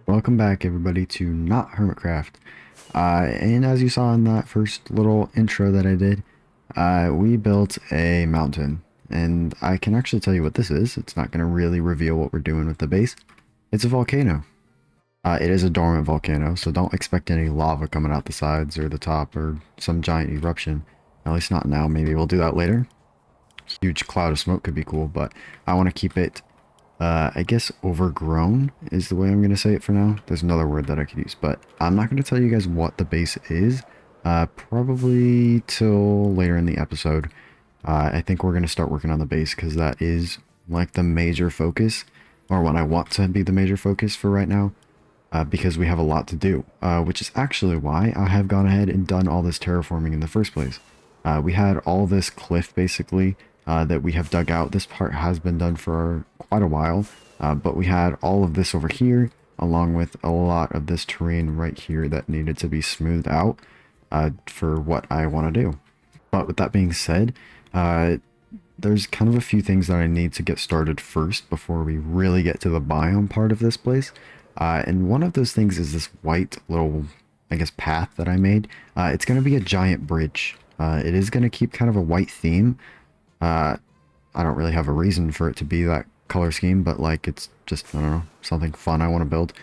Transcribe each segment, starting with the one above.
Welcome back, everybody, to Not Hermitcraft. And as you saw in that first little intro that I did, we built a mountain. And I can actually tell you what this is. It's not going to really reveal what we're doing with the base. It's a volcano. It is a dormant volcano, so don't expect any lava coming out the sides or the top or some giant eruption. At least not now. Maybe we'll do that later. Huge cloud of smoke could be cool, but I want to keep it I guess overgrown is the way I'm going to say it for now. There's another word that I could use, but I'm not going to tell you guys what the base is. Probably till later in the episode. I think we're going to start working on the base because that is like the major focus, or what I want to be the major focus for right now. Because we have a lot to do, which is actually why I have gone ahead and done all this terraforming in the first place. We had all this cliff basically that we have dug out. This part has been done for quite a while, but we had all of this over here along with a lot of this terrain right here that needed to be smoothed out for what I want to do. But with that being said, there's kind of a few things that I need to get started first before we really get to the biome part of this place. And one of those things is this white little, I guess, path that I made. It's going to be a giant bridge. It is going to keep kind of a white theme. I don't really have a reason for it to be that color scheme, but like it's just, I don't know, something fun I want to build.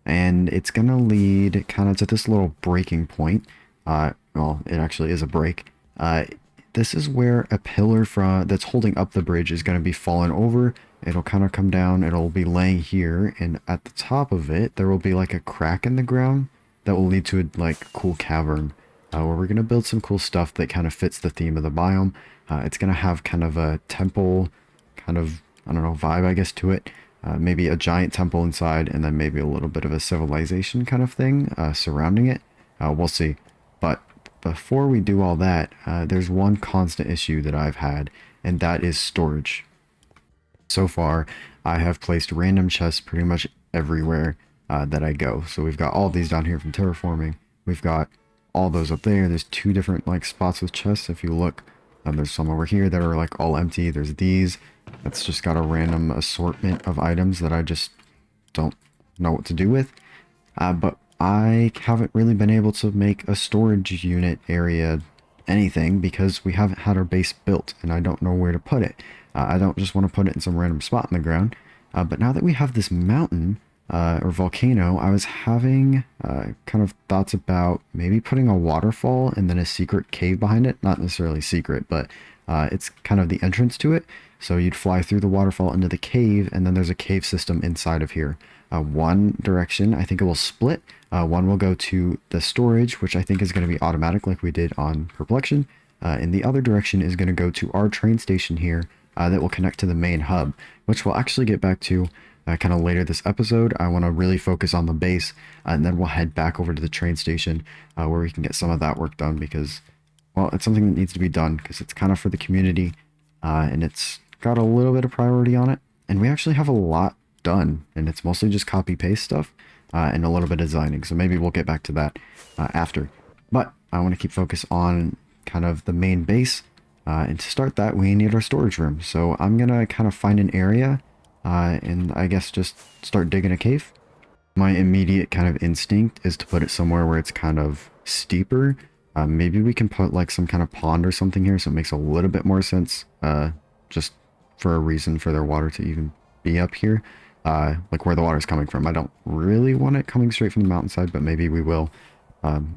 And it's going to lead kind of to this little breaking point. Well, it actually is a break. This is where a pillar that's holding up the bridge is going to be fallen over. It'll kind of come down, it'll be laying here, and at the top of it, there will be like a crack in the ground that will lead to a like cool cavern where we're going to build some cool stuff that kind of fits the theme of the biome. It's going to have kind of a temple, kind of, I don't know, vibe, I guess, to it. Maybe a giant temple inside, and then maybe a little bit of a civilization kind of thing surrounding it. We'll see. But before we do all that, there's one constant issue that I've had, and that is storage. So far, I have placed random chests pretty much everywhere that I go. So we've got all these down here from terraforming. We've got all those up there. There's two different like spots with chests if you look. There's some over here that are like all empty. There's these. That's just got a random assortment of items that I just don't know what to do with. But I haven't really been able to make a storage unit area anything because we haven't had our base built and I don't know where to put it. I don't just want to put it in some random spot in the ground. But now that we have this mountain or volcano, I was having kind of thoughts about maybe putting a waterfall and then a secret cave behind it. Not necessarily secret, but it's kind of the entrance to it. So you'd fly through the waterfall into the cave, and then there's a cave system inside of here. One direction, I think it will split. One will go to the storage, which I think is going to be automatic like we did on Perplexion. And the other direction is going to go to our train station here that will connect to the main hub, which we'll actually get back to kind of later this episode. I want to really focus on the base, and then we'll head back over to the train station where we can get some of that work done because, well, it's something that needs to be done because it's kind of for the community and it's got a little bit of priority on it. And we actually have a lot done, and it's mostly just copy paste stuff and a little bit of designing. So maybe we'll get back to that after. But I want to keep focus on kind of the main base. And to start that, we need our storage room. So I'm going to kind of find an area and I guess just start digging a cave. My immediate kind of instinct is to put it somewhere where it's kind of steeper. Maybe we can put like some kind of pond or something here so it makes a little bit more sense just for a reason for their water to even be up here. Like where the water is coming from. I don't really want it coming straight from the mountainside, but maybe we will.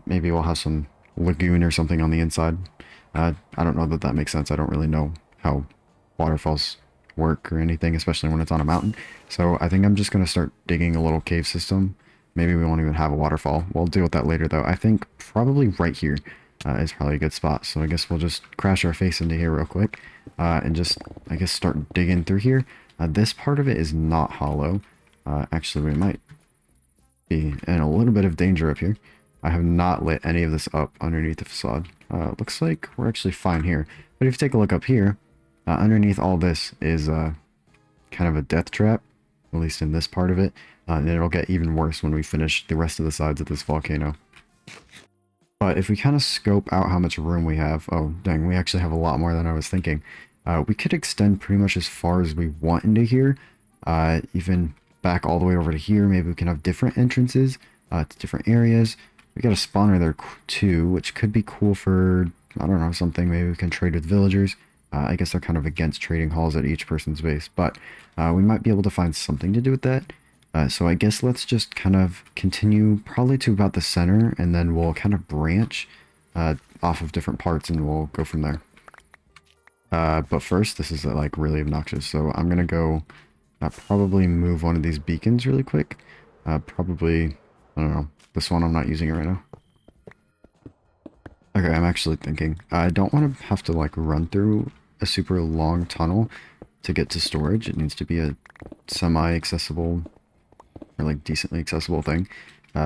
Maybe we'll have some lagoon or something on the inside. I don't know that that makes sense. I don't really know how waterfalls work or anything, especially when it's on a mountain. So I think I'm just going to start digging a little cave system. Maybe we won't even have a waterfall. We'll deal with that later though. I think probably right here is probably a good spot. So I guess we'll just crash our face into here real quick and just, I guess, start digging through here. This part of it is not hollow. Actually, we might be in a little bit of danger up here. I have not lit any of this up underneath the facade. Looks like we're actually fine here. But if you take a look up here, underneath all this is kind of a death trap, at least in this part of it. And it'll get even worse when we finish the rest of the sides of this volcano. But if we kind of scope out how much room we have, oh dang, we actually have a lot more than I was thinking. We could extend pretty much as far as we want into here. Even back all the way over to here. Maybe we can have different entrances to different areas. We got a spawner there too, which could be cool for, I don't know, something. Maybe we can trade with villagers. I guess they're kind of against trading halls at each person's base, but we might be able to find something to do with that. So I guess let's just kind of continue probably to about the center, and then we'll kind of branch off of different parts, and we'll go from there. But first, this is like really obnoxious, so I'm gonna go probably move one of these beacons really quick. Probably, I don't know, this one. I'm not using it right now. Okay, I'm actually thinking. I don't want to have to like run through a super long tunnel to get to storage. It needs to be a semi-accessible or like decently accessible thing,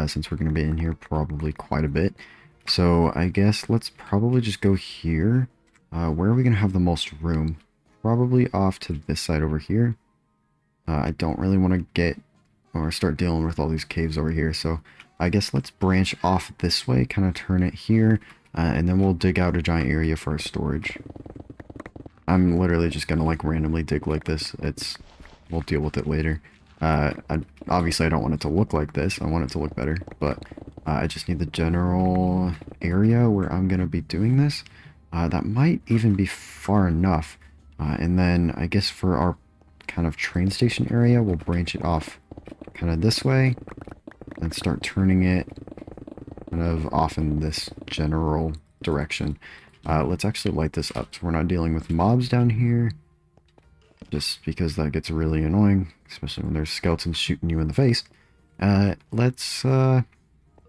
since we're going to be in here probably quite a bit. So I guess let's probably just go here. Where are we going to have the most room? Probably off to this side over here. I don't really want to get or start dealing with all these caves over here, so I guess let's branch off this way, kind of turn it here, and then we'll dig out a giant area for our storage. I'm literally just gonna like randomly dig like this. We'll deal with it later. Obviously I don't want it to look like this. I want it to look better, but I just need the general area where I'm gonna be doing this. That might even be far enough. And then I guess for our kind of train station area, we'll branch it off kind of this way and start turning it kind of off in this general direction. Let's actually light this up so we're not dealing with mobs down here, just because that gets really annoying, especially when there's skeletons shooting you in the face. Let's I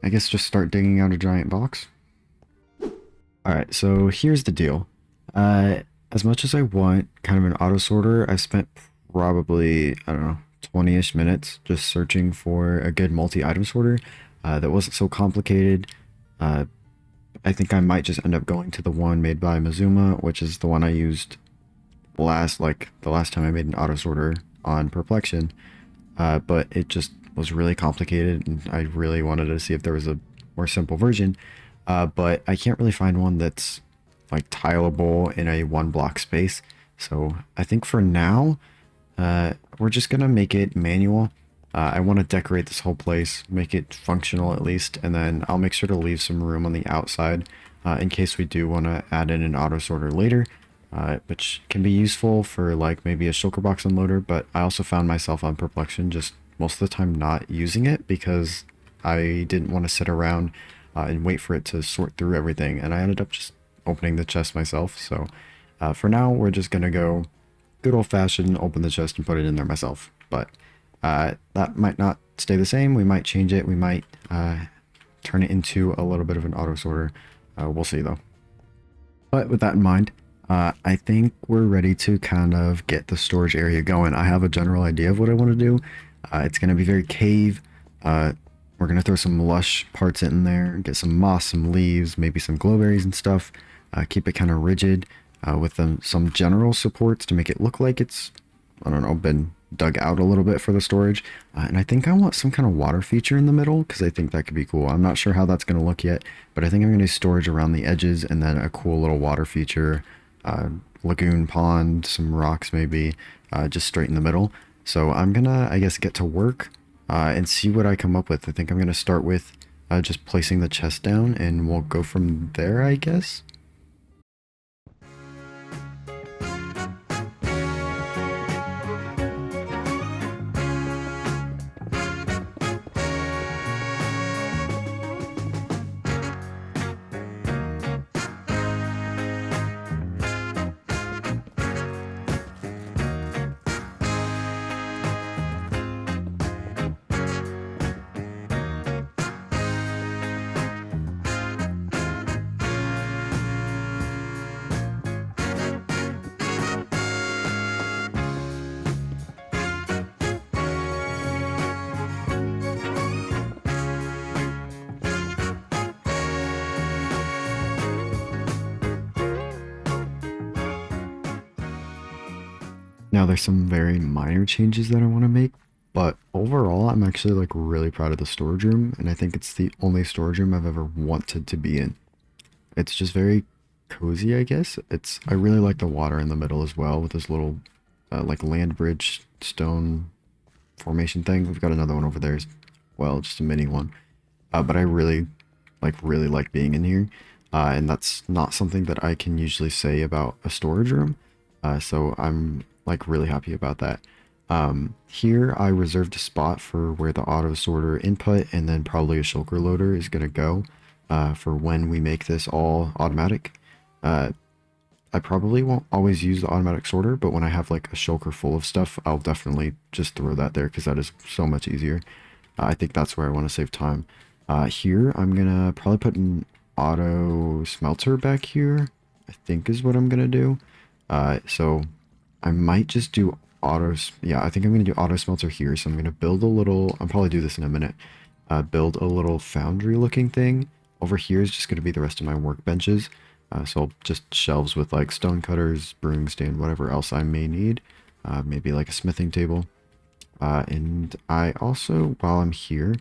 guess just start digging out a giant box. Alright, so here's the deal. As much as I want kind of an auto sorter, I spent probably, I don't know, 20-ish minutes just searching for a good multi-item sorter that wasn't so complicated. I think I might just end up going to the one made by Mazuma, which is the one I used the last time I made an auto sorter on Perplexion. But it just was really complicated, and I really wanted to see if there was a more simple version. But I can't really find one that's like tileable in a one block space. So I think for now, we're just gonna make it manual. I want to decorate this whole place, make it functional at least, and then I'll make sure to leave some room on the outside in case we do want to add in an auto sorter later, which can be useful for like maybe a shulker box unloader. But I also found myself on Perplexion just most of the time not using it because I didn't want to sit around and wait for it to sort through everything, and I ended up just opening the chest myself. So for now, we're just gonna go good old-fashioned open the chest and put it in there myself. But that might not stay the same. We might change it. We might turn it into a little bit of an auto sorter. We'll see though. But with that in mind, I think we're ready to kind of get the storage area going. I have a general idea of what I want to do. It's going to be very cave. We're going to throw some lush parts in there, get some moss, some leaves, maybe some glowberries and stuff. Keep it kind of rigid with some general supports to make it look like it's, I don't know, been dug out a little bit for the storage. And I think I want some kind of water feature in the middle because I think that could be cool. I'm not sure how that's going to look yet, but I think I'm going to do storage around the edges and then a cool little water feature, lagoon pond, some rocks maybe, just straight in the middle. So I'm going to, I guess, get to work and see what I come up with. I think I'm going to start with just placing the chest down and we'll go from there, I guess. Now there's some very minor changes that I want to make, but overall I'm actually like really proud of the storage room, and I think it's the only storage room I've ever wanted to be in. It's just very cozy, I guess. I really like the water in the middle as well with this little like land bridge stone formation thing. We've got another one over there as well, just a mini one. But I really like being in here. And that's not something that I can usually say about a storage room. So I'm like really happy about that. Here I reserved a spot for where the auto sorter input and then probably a shulker loader is going to go for when we make this all automatic. I probably won't always use the automatic sorter, but when I have like a shulker full of stuff, I'll definitely just throw that there because that is so much easier. I think that's where I want to save time. Here, I'm gonna probably put an auto smelter back here, I think is what I'm gonna do. So I might just do autos. Yeah, I think I'm gonna do auto smelter here. So I'm gonna build a little, I'll probably do this in a minute. Build a little foundry looking thing. Over here is just gonna be the rest of my workbenches. So just shelves with like stone cutters, brewing stand, whatever else I may need. Maybe like a smithing table. And I also, while I'm here,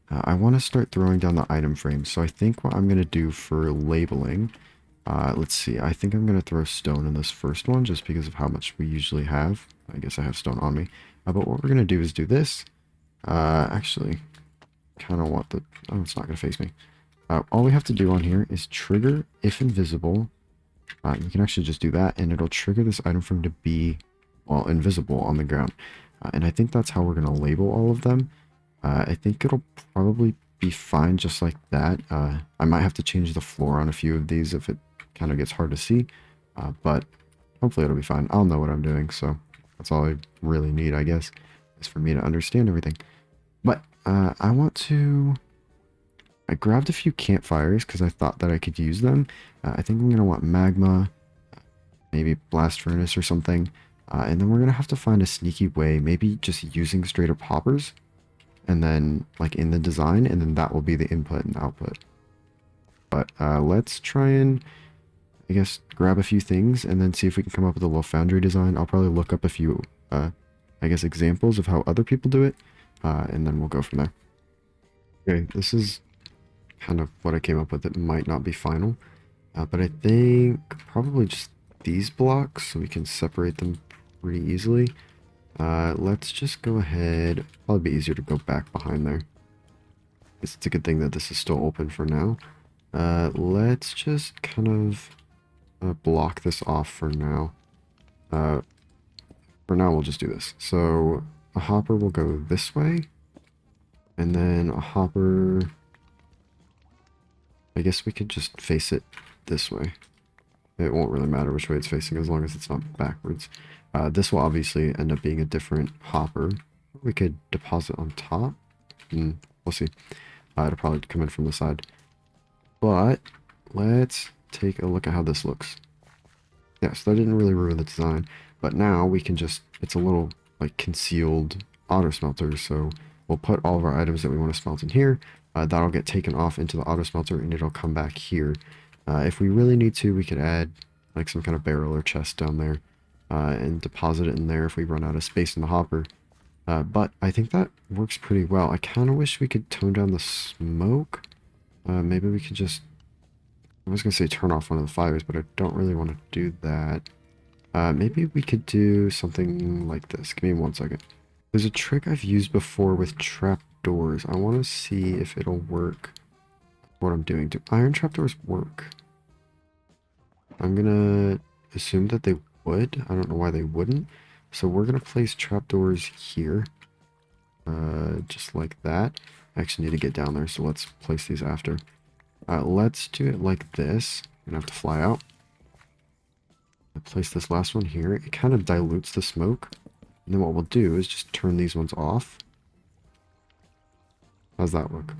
I want to start throwing down the item frames. So I think what I'm going to do for labeling, let's see, I think I'm going to throw stone in this first one just because of how much we usually have. I guess I have stone on me. But what we're going to do is do this. Actually, kind of want the, oh, it's not going to face me. All we have to do on here is trigger if invisible. You can actually just do that and it'll trigger this item frame to be, well, invisible on the ground. And I think that's how we're going to label all of them. I think it'll probably be fine just like that. I might have to change the floor on a few of these if it kind of gets hard to see. But hopefully it'll be fine. I'll know what I'm doing, so that's all I really need, I guess, is for me to understand everything. But I want to... I grabbed a few campfires because I thought that I could use them. I think I'm going to want magma, maybe blast furnace or something. And then we're going to have to find a sneaky way, maybe just using straight up hoppers. And then like in the design, and then that will be the input and output. But let's try and, I guess, grab a few things and then see if we can come up with a little foundry design. I'll probably look up a few, I guess, examples of how other people do it. And then we'll go from there. Okay, this is kind of what I came up with. It might not be final. But I think probably just these blocks so we can separate them pretty easily. Let's just go ahead. Probably be easier to go back behind there. It's a good thing that this is still open for now. Let's just kind of block this off for now. For now, we'll just do this. So a hopper will go this way. And then a hopper... I guess we could just face it this way. It won't really matter which way it's facing as long as it's not backwards. This will obviously end up being a different hopper. We could deposit on top. We'll see. It'll probably come in from the side. But let's take a look at how this looks. Yeah, so that didn't really ruin the design. But now we can just, it's a little like concealed auto smelter. So we'll put all of our items that we want to smelt in here. That'll get taken off into the auto smelter and it'll come back here. If we really need to, we could add like some kind of barrel or chest down there and deposit it in there if we run out of space in the hopper. But I think that works pretty well. I kind of wish we could tone down the smoke. Maybe we could just, I was going to say turn off one of the fires, but I don't really want to do that. Maybe we could do something like this. Give me 1 second. There's a trick I've used before with trapdoors. I want to see if it'll work. What I'm doing. Do iron trapdoors work? I'm gonna assume that they would. I don't know why they wouldn't. So we're gonna place trapdoors here. Just like that. I actually need to get down there, so let's place these after. Let's do it like this. I'm gonna have to fly out. I place this last one here. It kind of dilutes the smoke. And then what we'll do is just turn these ones off. How's that look?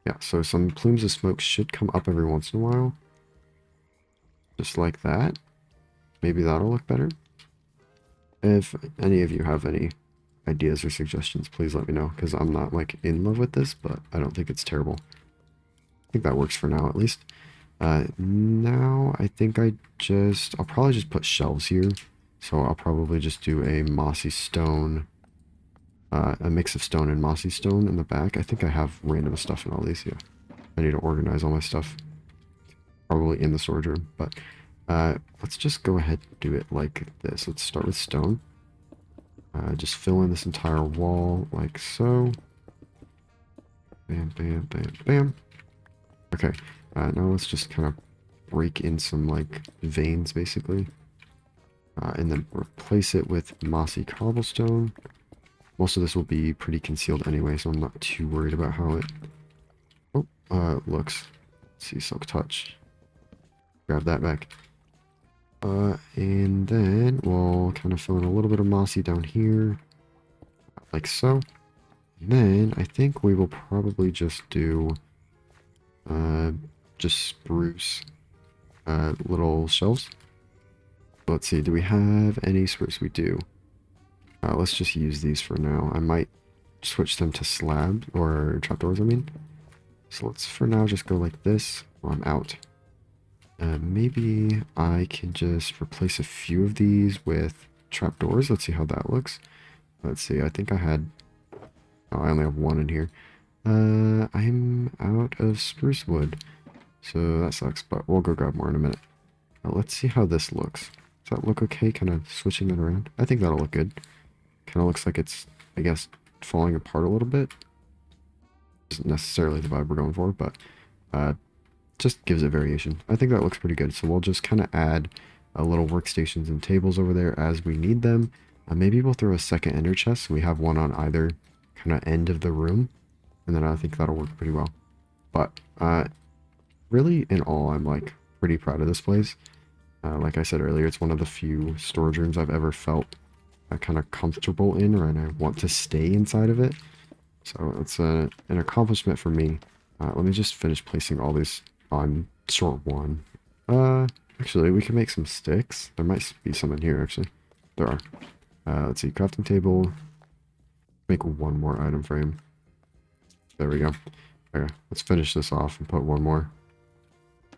Yeah, so some plumes of smoke should come up every once in a while. Just like that. Maybe that'll look better. If any of you have any ideas or suggestions, please let me know, because I'm not like in love with this, but I don't think it's terrible. I think that works for now at least. Now I think I'll probably just put shelves here. So I'll probably just do a mossy stone, a mix of stone and mossy stone in the back. I think I have random stuff in all these, yeah. I need to organize all my stuff. Probably in the storage room, but let's just go ahead and do it like this. Let's start with stone. Just fill in this entire wall like so. Bam, bam, bam, bam. Okay, now let's just kind of break in some like veins basically. And then replace it with mossy cobblestone. Most of this will be pretty concealed anyway, so I'm not too worried about how it looks. Let's see, silk touch. Grab that back. And then we'll kind of fill in a little bit of mossy down here, like so. And then I think we will probably just do just spruce little shelves. Let's see, do we have any spruce? We do. Let's just use these for now. I might switch them to slab or trapdoors, I mean. So let's for now just go like this while I'm out. Maybe I can just replace a few of these with trapdoors. Let's see how that looks. Let's see, I think I had... Oh, I only have one in here. I'm out of spruce wood. So that sucks, but we'll go grab more in a minute. Let's see how this looks. Does that look okay? Kind of switching it around. I think that'll look good. Kind of looks like it's, I guess, falling apart a little bit. Isn't necessarily the vibe we're going for, but just gives it variation. I think that looks pretty good. So we'll just kind of add little workstations and tables over there as we need them. Maybe we'll throw a second ender chest. So we have one on either kind of end of the room. And then I think that'll work pretty well. But really, in all, I'm like pretty proud of this place. Like I said earlier, it's one of the few storage rooms I've ever felt kind of comfortable in, or and I want to stay inside of it. So it's an accomplishment for me. Let me just finish placing all these on short one. Actually, we can make some sticks. There might be some in here, actually. There are. Let's see, crafting table. Make one more item frame. There we go. Okay, let's finish this off and put one more.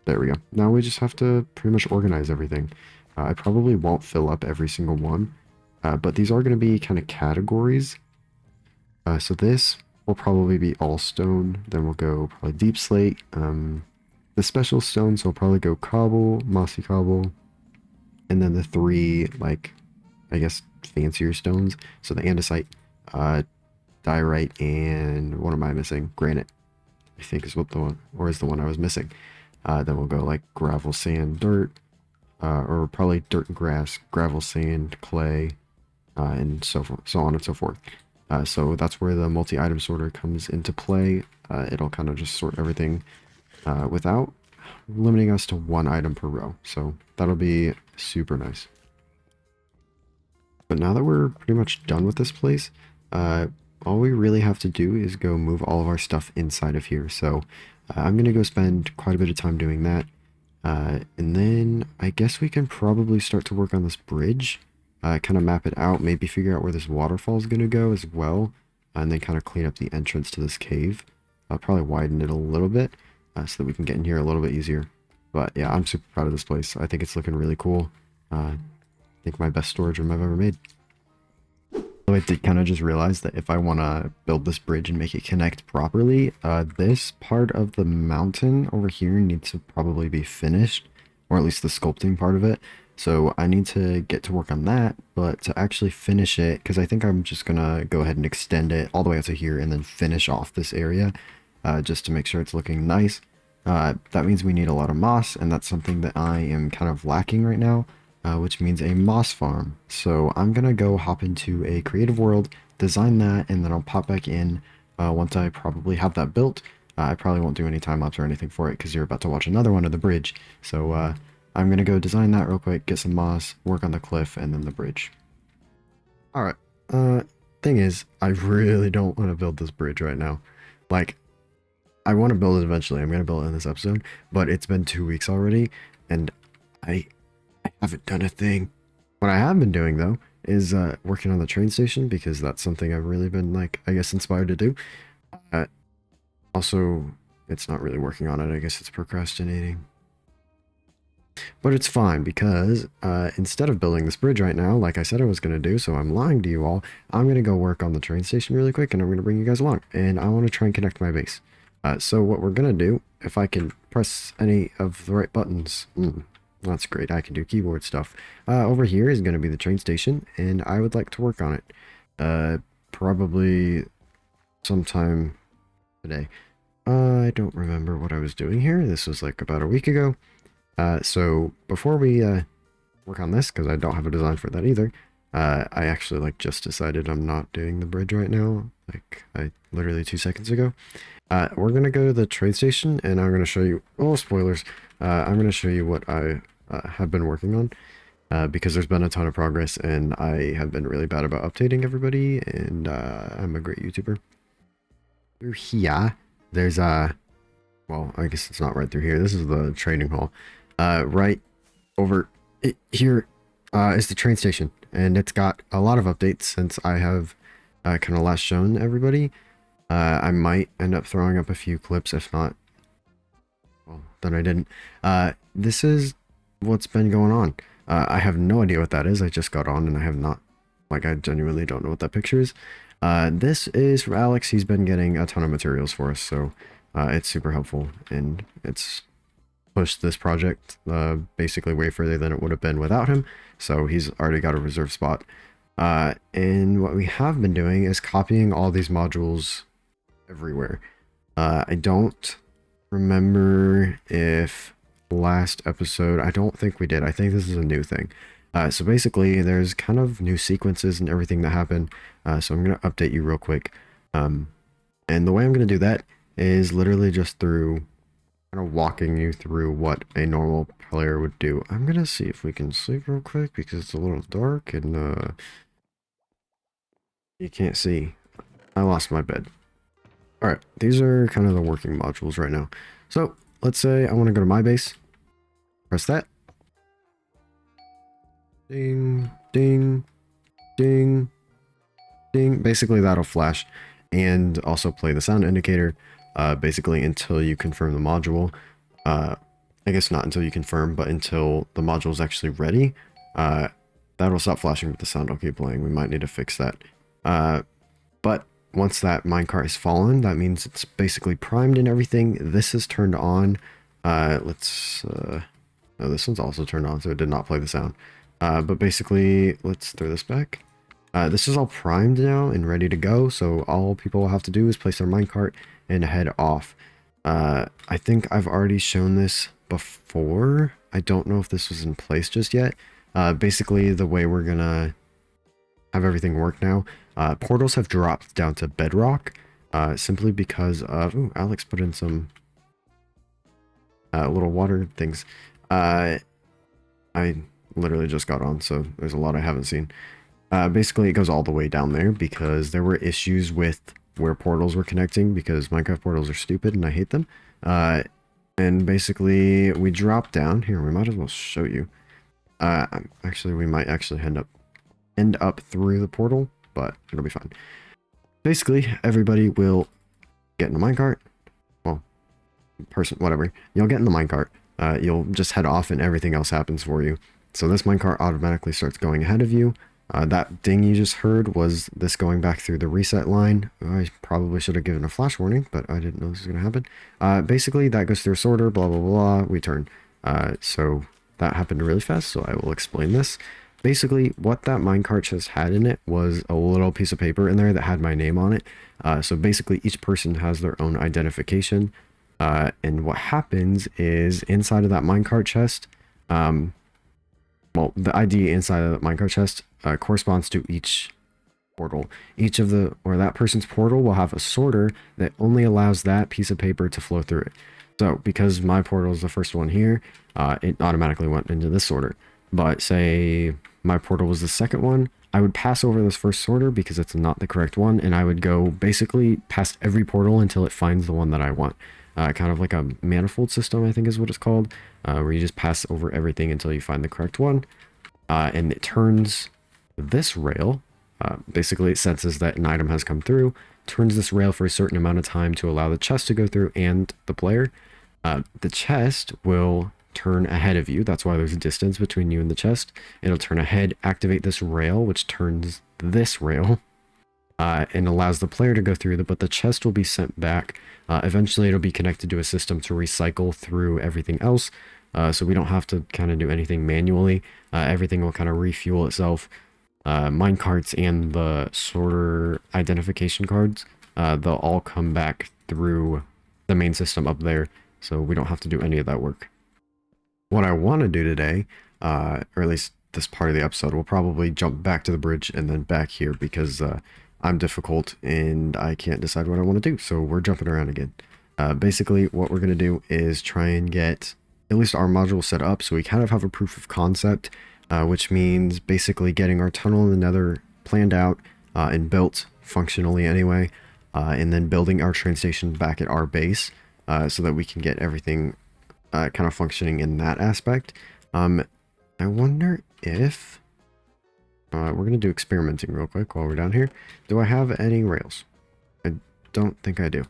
There we go. Now we just have to pretty much organize everything. I probably won't fill up every single one, but these are going to be kind of categories. So this will probably be all stone. Then we'll go probably deep slate. The special stones will probably go cobble, mossy cobble, and then the three, like, I guess, fancier stones. So the andesite, diorite, and what am I missing? Granite, I think is what the one, or is the one I was missing. Then we'll go like gravel, sand, dirt, or probably dirt and grass, gravel, sand, clay, and so on and so forth. So that's where the multi-item sorter comes into play. It'll kind of just sort everything without limiting us to one item per row. So that'll be super nice. But now that we're pretty much done with this place, all we really have to do is go move all of our stuff inside of here. So I'm going to go spend quite a bit of time doing that. And then I guess we can probably start to work on this bridge. Kind of map it out, maybe figure out where this waterfall is going to go as well. And then kind of clean up the entrance to this cave. I'll probably widen it a little bit so that we can get in here a little bit easier. But yeah, I'm super proud of this place. I think it's looking really cool. I think my best storage room I've ever made. I did kind of just realize that if I want to build this bridge and make it connect properly, this part of the mountain over here needs to probably be finished, or at least the sculpting part of it. So I need to get to work on that, but to actually finish it, because I think I'm just going to go ahead and extend it all the way out to here and then finish off this area just to make sure it's looking nice. That means we need a lot of moss, and that's something that I am kind of lacking right now. Which means a moss farm. So I'm gonna go hop into a creative world, design that, and then I'll pop back in once I probably have that built. I probably won't do any time lapse or anything for it because you're about to watch another one of the bridge. So I'm gonna go design that real quick, get some moss, work on the cliff, and then the bridge. Alright, thing is, I really don't want to build this bridge right now. Like, I want to build it eventually. I'm gonna build it in this episode, but it's been 2 weeks already, and I haven't done a thing. What I have been doing though is working on the train station because that's something I've really been like, I guess, inspired to do. Also, it's not really working on it. I guess it's procrastinating. But it's fine because instead of building this bridge right now, like I said I was going to do, so I'm lying to you all, I'm going to go work on the train station really quick and I'm going to bring you guys along. And I want to try and connect my base. So what we're going to do, if I can press any of the right buttons... That's great. I can do keyboard stuff. Over here is going to be the train station, and I would like to work on it. Probably sometime today. I don't remember what I was doing here. This was like about a week ago. So before we work on this, because I don't have a design for that either, I actually like just decided I'm not doing the bridge right now. Like I literally 2 seconds ago. We're gonna go to the trade station, and I'm gonna show you. Oh, spoilers! I'm gonna show you what I have been working on. Because there's been a ton of progress, and I have been really bad about updating everybody, and I'm a great YouTuber. Through here, there's well, I guess it's not right through here. This is the trading hall. Right over here is the train station, and it's got a lot of updates since I have kind of last shown everybody. I might end up throwing up a few clips, if not, well, then I didn't. This is what's been going on. I have no idea what that is. I just got on and I have not, like, I genuinely don't know what that picture is. This is from Alex. He's been getting a ton of materials for us, so it's super helpful, and it's pushed this project basically way further than it would have been without him. So he's already got a reserve spot. And what we have been doing is copying all these modules everywhere. I don't remember if last episode, I don't think we did. I think this is a new thing. So basically there's kind of new sequences and everything that happen. So I'm going to update you real quick. And the way I'm going to do that is literally just through kind of walking you through what a normal player would do. I'm going to see if we can sleep real quick because it's a little dark and you can't see. I lost my bed. Alright, these are kind of the working modules right now. So let's say I want to go to my base. Press that. Ding, ding, ding, ding. Basically that'll flash and also play the sound indicator basically until you confirm the module. I guess not until you confirm, but until the module is actually ready. That'll stop flashing, but the sound will keep playing. We might need to fix that. But once that minecart has fallen, that means it's basically primed and everything. This is turned on. Oh, this one's also turned on, so it did not play the sound. But basically, let's throw this back. This is all primed now and ready to go, so all people will have to do is place their minecart and head off. I think I've already shown this before. I don't know if this was in place just yet. Basically, the way we're gonna have everything work now, portals have dropped down to bedrock, simply because of... Ooh, Alex put in some little water things. I literally just got on, so there's a lot I haven't seen. Basically, it goes all the way down there because there were issues with where portals were connecting because Minecraft portals are stupid and I hate them. And basically, we dropped down. Here, we might as well show you. Actually, we might actually end up through the portal, but it'll be fine. Basically, everybody will get in the minecart. Well, person, whatever. You'll get in the minecart. You'll just head off and everything else happens for you. So this minecart automatically starts going ahead of you. That ding you just heard was this going back through the reset line. I probably should have given a flash warning, but I didn't know this was going to happen. Basically, that goes through a sorter, blah, blah, blah, we turn. So that happened really fast, so I will explain this. Basically, what that minecart just had in it was a little piece of paper in there that had my name on it. So basically, each person has their own identification. And what happens is inside of that minecart chest, well, the ID inside of the minecart chest corresponds to each portal. Each of that person's portal will have a sorter that only allows that piece of paper to flow through it. So because my portal is the first one here, it automatically went into this sorter. But say my portal was the second one, I would pass over this first sorter because it's not the correct one, and I would go basically past every portal until it finds the one that I want. Kind of like a manifold system, I think is what it's called, where you just pass over everything until you find the correct one. And it turns this rail, basically it senses that an item has come through, turns this rail for a certain amount of time to allow the chest to go through and the player. The chest will turn ahead of you. That's why there's a distance between you and the chest. It'll turn ahead, activate this rail, which turns this rail, and allows the player to go through, but the chest will be sent back. Eventually it'll be connected to a system to recycle through everything else, so we don't have to kind of do anything manually. Everything will kind of refuel itself. mine carts and the sorter identification cards, they'll all come back through the main system up there, so we don't have to do any of that work. What I want to do today, or at least this part of the episode, we'll probably jump back to the bridge and then back here because I'm difficult and I can't decide what I want to do, so we're jumping around again. Basically, what we're going to do is try and get at least our module set up so we kind of have a proof of concept, which means basically getting our tunnel in the nether planned out and built functionally anyway, and then building our train station back at our base so that we can get everything kind of functioning in that aspect. I wonder if we're going to do experimenting real quick while we're down here. Do I have any rails? I don't think I do.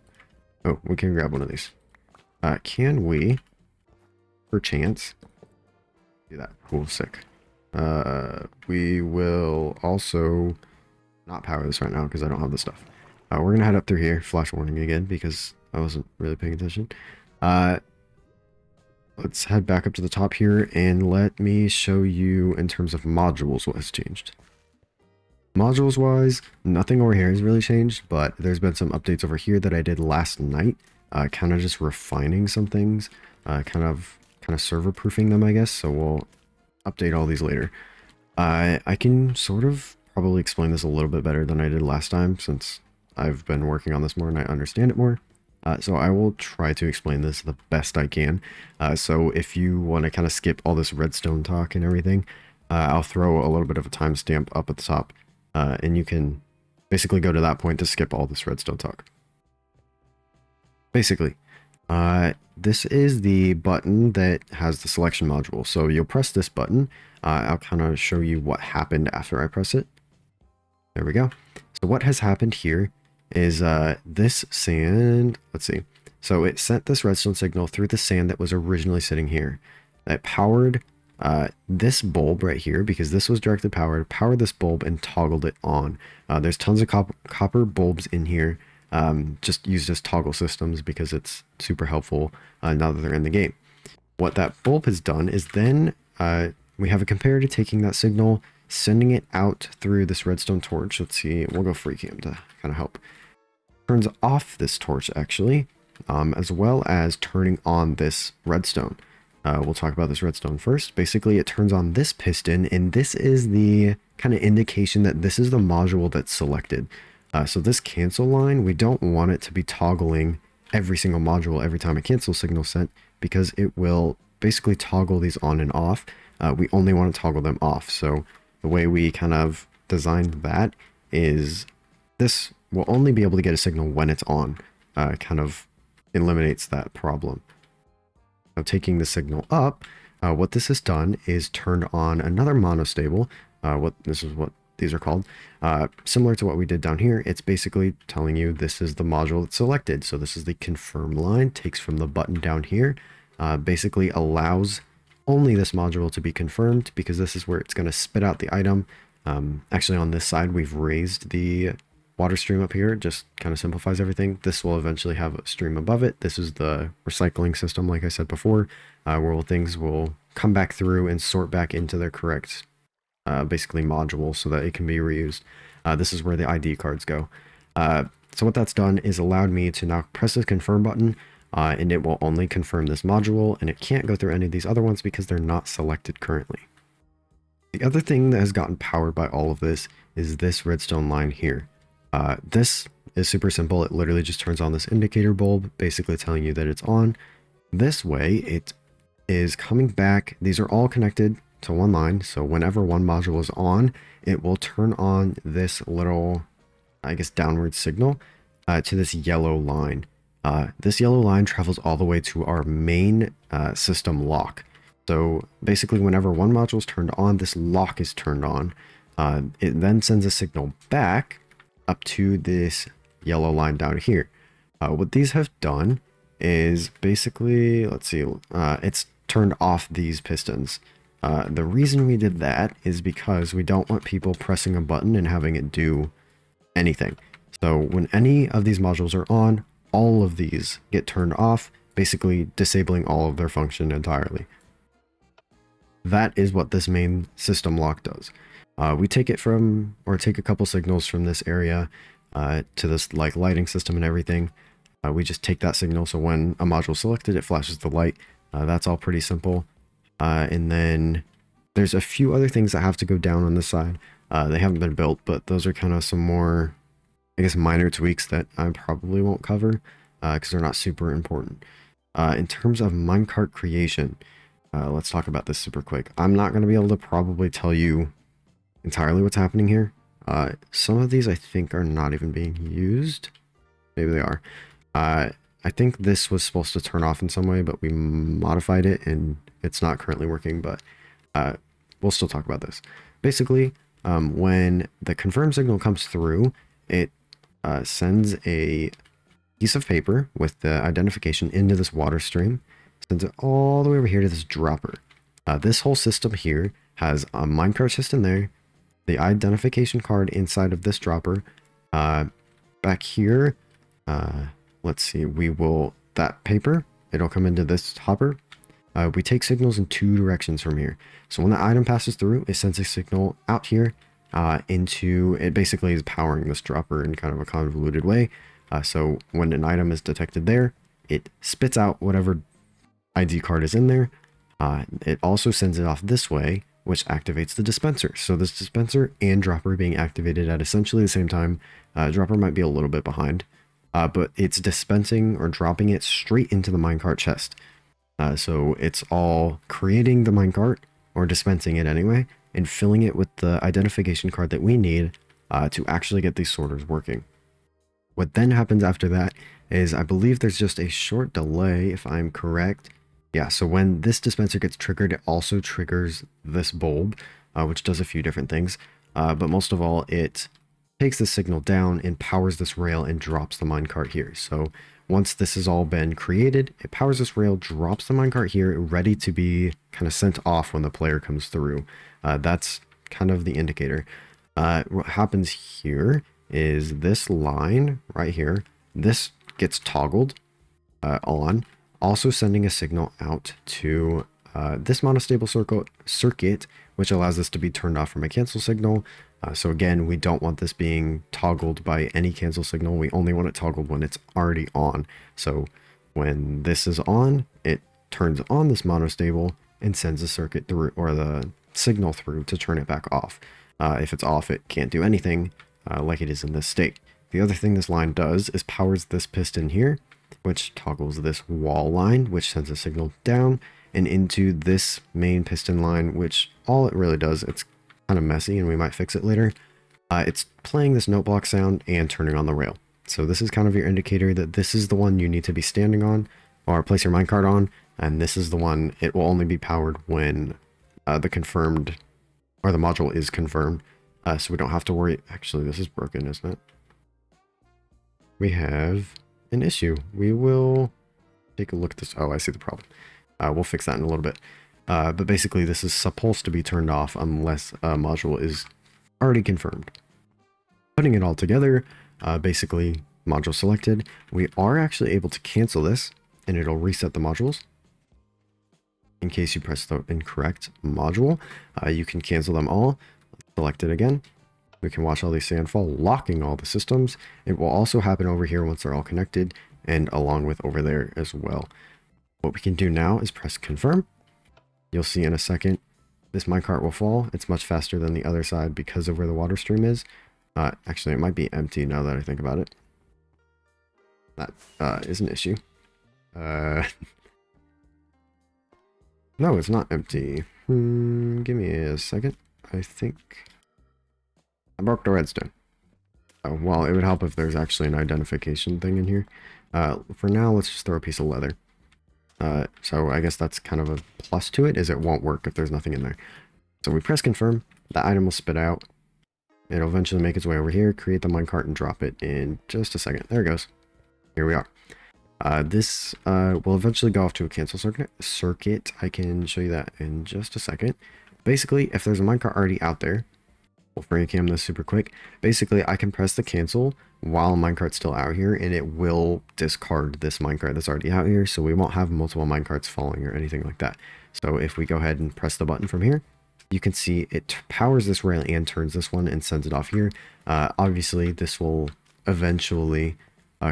Oh, we can grab one of these. Can we, perchance, do that? Cool, sick. We will also not power this right now because I don't have the stuff. We're going to head up through here. Flash warning again because I wasn't really paying attention. Let's head back up to the top here and let me show you in terms of modules what has changed. Modules wise, nothing over here has really changed, but there's been some updates over here that I did last night, kind of just refining some things, kind of server proofing them, I guess. So we'll update all these later. I can sort of probably explain this a little bit better than I did last time since I've been working on this more and I understand it more. So I will try to explain this the best I can. So if you want to kind of skip all this redstone talk and everything, I'll throw a little bit of a timestamp up at the top. And you can basically go to that point to skip all this redstone talk. Basically, this is the button that has the selection module. So you'll press this button. I'll kind of show you what happened after I press it. There we go. So what has happened here is this sand, let's see. So it sent this redstone signal through the sand that was originally sitting here. It powered this bulb right here because this was directly powered this bulb and toggled it on. There's tons of copper bulbs in here, just used as toggle systems because it's super helpful now that they're in the game. What that bulb has done is then we have a comparator taking that signal, sending it out through this redstone torch. Let's see, we'll go free cam to kind of help. Turns off this torch actually, as well as turning on this redstone. We'll talk about this redstone first. Basically, it turns on this piston, and this is the kind of indication that this is the module that's selected. So this cancel line, we don't want it to be toggling every single module every time a cancel signal sent because it will basically toggle these on and off. We only want to toggle them off. So the way we kind of designed that is this will only be able to get a signal when it's on. Kind of eliminates that problem. Now taking the signal up, what this has done is turned on another monostable. This is what these are called. Similar to what we did down here, it's basically telling you this is the module that's selected. So this is the confirm line, takes from the button down here, basically allows only this module to be confirmed because this is where it's going to spit out the item. Actually on this side, we've raised the water stream up here. It just kind of simplifies everything. This will eventually have a stream above it. This is the recycling system, like I said before, where things will come back through and sort back into their correct, basically module so that it can be reused. This is where the ID cards go. So what that's done is allowed me to now press this confirm button, and it will only confirm this module, and it can't go through any of these other ones because they're not selected currently. The other thing that has gotten powered by all of this is this redstone line here. This is super simple. It literally just turns on this indicator bulb, basically telling you that it's on. This way, it is coming back. These are all connected to one line. So whenever one module is on, it will turn on this little, I guess, downward signal to this yellow line. This yellow line travels all the way to our main system lock. So basically, whenever one module is turned on, this lock is turned on. It then sends a signal back up to this yellow line down here. What these have done is basically, let's see, it's turned off these pistons. The reason we did that is because we don't want people pressing a button and having it do anything. So when any of these modules are on, all of these get turned off, basically disabling all of their function entirely. That is what this main system lock does. We take it from, or take a couple signals from this area to this like lighting system and everything. We just take that signal, so when a module is selected, it flashes the light. That's all pretty simple. And then there's a few other things that have to go down on this side. They haven't been built, but those are kind of some more, I guess, minor tweaks that I probably won't cover because they're not super important. In terms of minecart creation, let's talk about this super quick. I'm not going to be able to probably tell you entirely what's happening here. Some of these I think are not even being used. Maybe they are. I think this was supposed to turn off in some way, but we modified it and it's not currently working, but we'll still talk about this. Basically, when the confirm signal comes through, it sends a piece of paper with the identification into this water stream, sends it all the way over here to this dropper. This whole system here has a minecart system there, the identification card inside of this dropper. Back here, let's see, that paper, it'll come into this hopper. We take signals in two directions from here. So when the item passes through, it sends a signal out here into, it basically is powering this dropper in kind of a convoluted way. So when an item is detected there, it spits out whatever ID card is in there. It also sends it off this way, which activates the dispenser. So this dispenser and dropper being activated at essentially the same time. Dropper might be a little bit behind, but it's dispensing or dropping it straight into the minecart chest. So it's all creating the minecart, or dispensing it anyway, and filling it with the identification card that we need to actually get these sorters working. What then happens after that is, I believe there's just a short delay, if I'm correct. Yeah, so when this dispenser gets triggered, it also triggers this bulb, which does a few different things. But most of all, it takes the signal down and powers this rail and drops the minecart here. So once this has all been created, it powers this rail, drops the minecart here, ready to be kind of sent off when the player comes through. That's kind of the indicator. What happens here is this line right here, this gets toggled on, also sending a signal out to this monostable circuit, which allows this to be turned off from a cancel signal. So again, we don't want this being toggled by any cancel signal. We only want it toggled when it's already on. So when this is on, it turns on this monostable and sends the circuit through, or the signal through, to turn it back off. If it's off, it can't do anything like it is in this state. The other thing this line does is powers this piston here, which toggles this wall line, which sends a signal down and into this main piston line, which all it really does, it's kind of messy and we might fix it later. It's playing this note block sound and turning on the rail. So this is kind of your indicator that this is the one you need to be standing on, or place your minecart on, and this is the one, it will only be powered when the confirmed, or the module is confirmed. So we don't have to worry. Actually, this is broken, isn't it? We have an issue. We will take a look at this. Oh, I see the problem. We'll fix that in a little bit. But basically, this is supposed to be turned off unless a module is already confirmed. Putting it all together, basically, module selected. We are actually able to cancel this, and it'll reset the modules. In case you press the incorrect module, you can cancel them all. Select it again. We can watch all these sand fall, locking all the systems. It will also happen over here once they're all connected, and along with over there as well. What we can do now is press confirm. You'll see in a second, this minecart will fall. It's much faster than the other side because of where the water stream is. Actually, it might be empty now that I think about it. That is an issue. No, it's not empty. Give me a second. I think I broke the redstone. Oh, well, it would help if there's actually an identification thing in here. For now, let's just throw a piece of leather. So I guess that's kind of a plus to it, is it won't work if there's nothing in there. So we press confirm, the item will spit out. It'll eventually make its way over here, create the minecart, and drop it in just a second. There it goes. Here we are. This will eventually go off to a cancel circuit. I can show you that in just a second. Basically, if there's a minecart already out there, we'll free cam this super quick. Basically, I can press the cancel while minecart's still out here, and it will discard this minecart that's already out here, so we won't have multiple minecarts falling or anything like that. So if we go ahead and press the button from here, you can see it powers this rail and turns this one and sends it off here. Obviously, this will eventually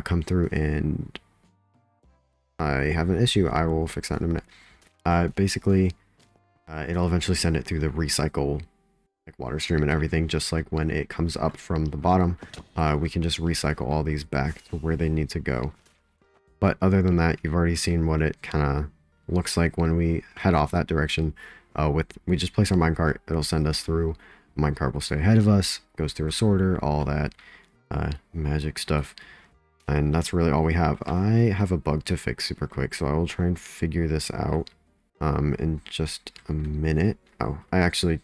come through, and I have an issue. I will fix that in a minute. Basically, it'll eventually send it through the recycle like water stream and everything. Just like when it comes up from the bottom, we can just recycle all these back to where they need to go. But other than that, you've already seen what it kind of looks like when we head off that direction. We just place our minecart, it'll send us through. Minecart will stay ahead of us, goes through a sorter, all that magic stuff. And that's really all we have. I have a bug to fix super quick, so I will try and figure this out in just a minute. Oh, I actually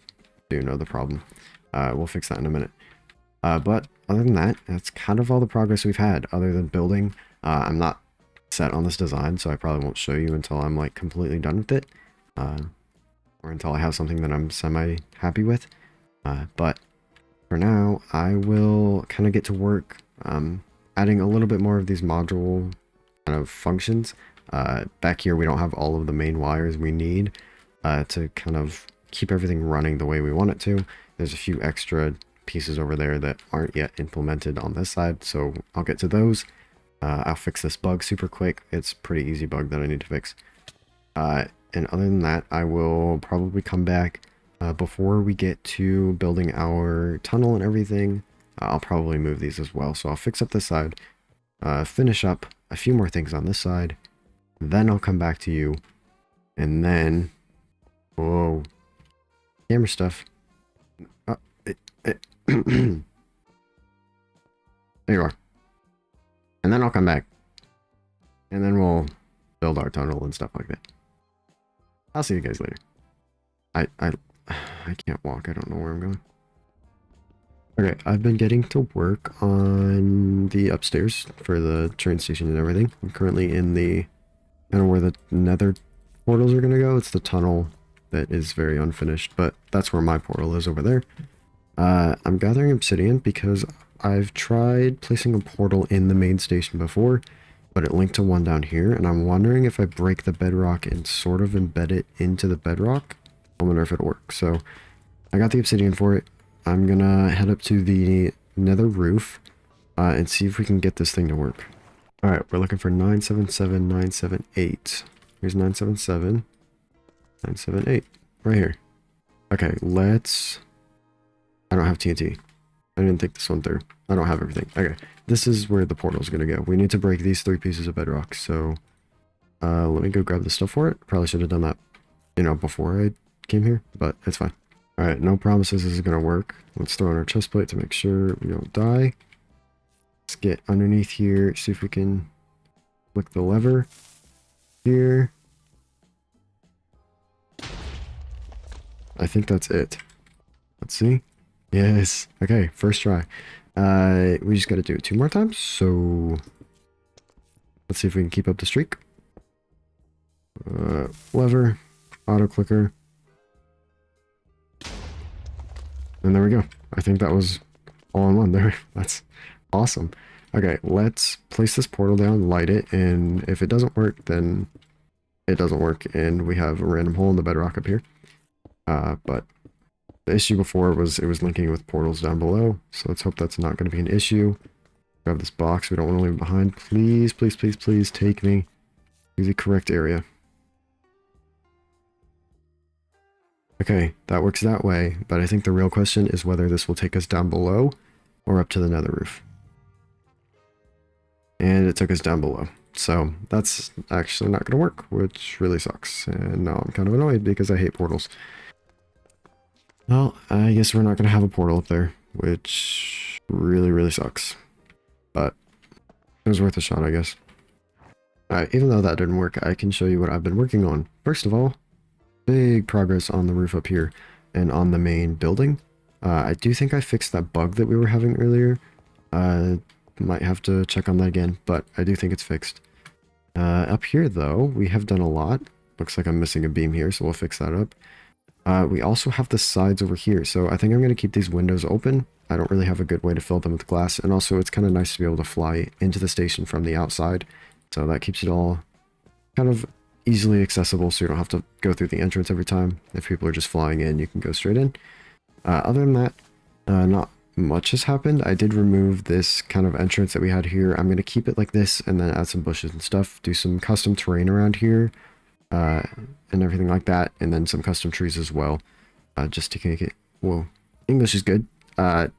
do know the problem. We'll fix that in a minute. But other than that, that's kind of all the progress we've had, other than building. I'm not set on this design, so I probably won't show you until I'm like completely done with it. Or until I have something that I'm semi happy with. But for now, I will kind of get to work adding a little bit more of these module kind of functions. Back here, we don't have all of the main wires we need to kind of keep everything running the way we want it to. There's a few extra pieces over there that aren't yet implemented on this side, so I'll get to those. I'll fix this bug super quick. It's a pretty easy bug that I need to fix. And other than that, I will probably come back before we get to building our tunnel and everything. I'll probably move these as well. So I'll fix up this side, finish up a few more things on this side, then I'll come back to you, and then, whoa, camera stuff. There you are. And then I'll come back, and then we'll build our tunnel and stuff like that. I'll see you guys later. I can't walk. I don't know where I'm going. Okay, I've been getting to work on the upstairs for the train station and everything. I'm currently in the kind of where the nether portals are going to go. It's the tunnel that is very unfinished, but that's where my portal is over there. I'm gathering obsidian because I've tried placing a portal in the main station before, but it linked to one down here, and I'm wondering if I break the bedrock and sort of embed it into the bedrock, I wonder if it'll work. So I got the obsidian for it. I'm gonna head up to the nether roof and see if we can get this thing to work. All right, we're looking for 977, 978. Here's 977, 978, right here. Okay, I don't have TNT. I didn't think this one through. I don't have everything. Okay, this is where the portal is going to go. We need to break these 3 pieces of bedrock. So let me go grab the stuff for it. Probably should have done that, before I came here, but it's fine. All right, no promises this is going to work. Let's throw in our chest plate to make sure we don't die. Let's get underneath here, see if we can flick the lever here. I think that's it. Let's see. Yes. Okay, first try. We just got to do it 2 more times. So let's see if we can keep up the streak. Lever, auto clicker. And there we go. I think that was all in one there. That's awesome. Okay, let's place this portal down, light it, and if it doesn't work, then it doesn't work, and we have a random hole in the bedrock up here. But the issue before was it was linking with portals down below, so let's hope that's not going to be an issue. Grab this box. We don't want to leave it behind. Please, please, please, please take me to the correct area. Okay, that works that way, but I think the real question is whether this will take us down below or up to the nether roof. And it took us down below. So that's actually not going to work, which really sucks. And now I'm kind of annoyed because I hate portals. Well, I guess we're not going to have a portal up there, which really, really sucks. But it was worth a shot, I guess. Alright, even though that didn't work, I can show you what I've been working on. First of all, big progress on the roof up here and on the main building. I do think I fixed that bug that we were having earlier. Might have to check on that again, but I do think it's fixed. Up here, though, we have done a lot. Looks like I'm missing a beam here, so we'll fix that up. We also have the sides over here, so I think I'm going to keep these windows open. I don't really have a good way to fill them with glass, and also it's kind of nice to be able to fly into the station from the outside, so that keeps it all kind of easily accessible, so you don't have to go through the entrance every time. If people are just flying in, you can go straight in. Other than that, not much has happened. I did remove this kind of entrance that we had here. I'm going to keep it like this and then add some bushes and stuff, do some custom terrain around here, and everything like that, and then some custom trees as well, just to make it, well, English is good. I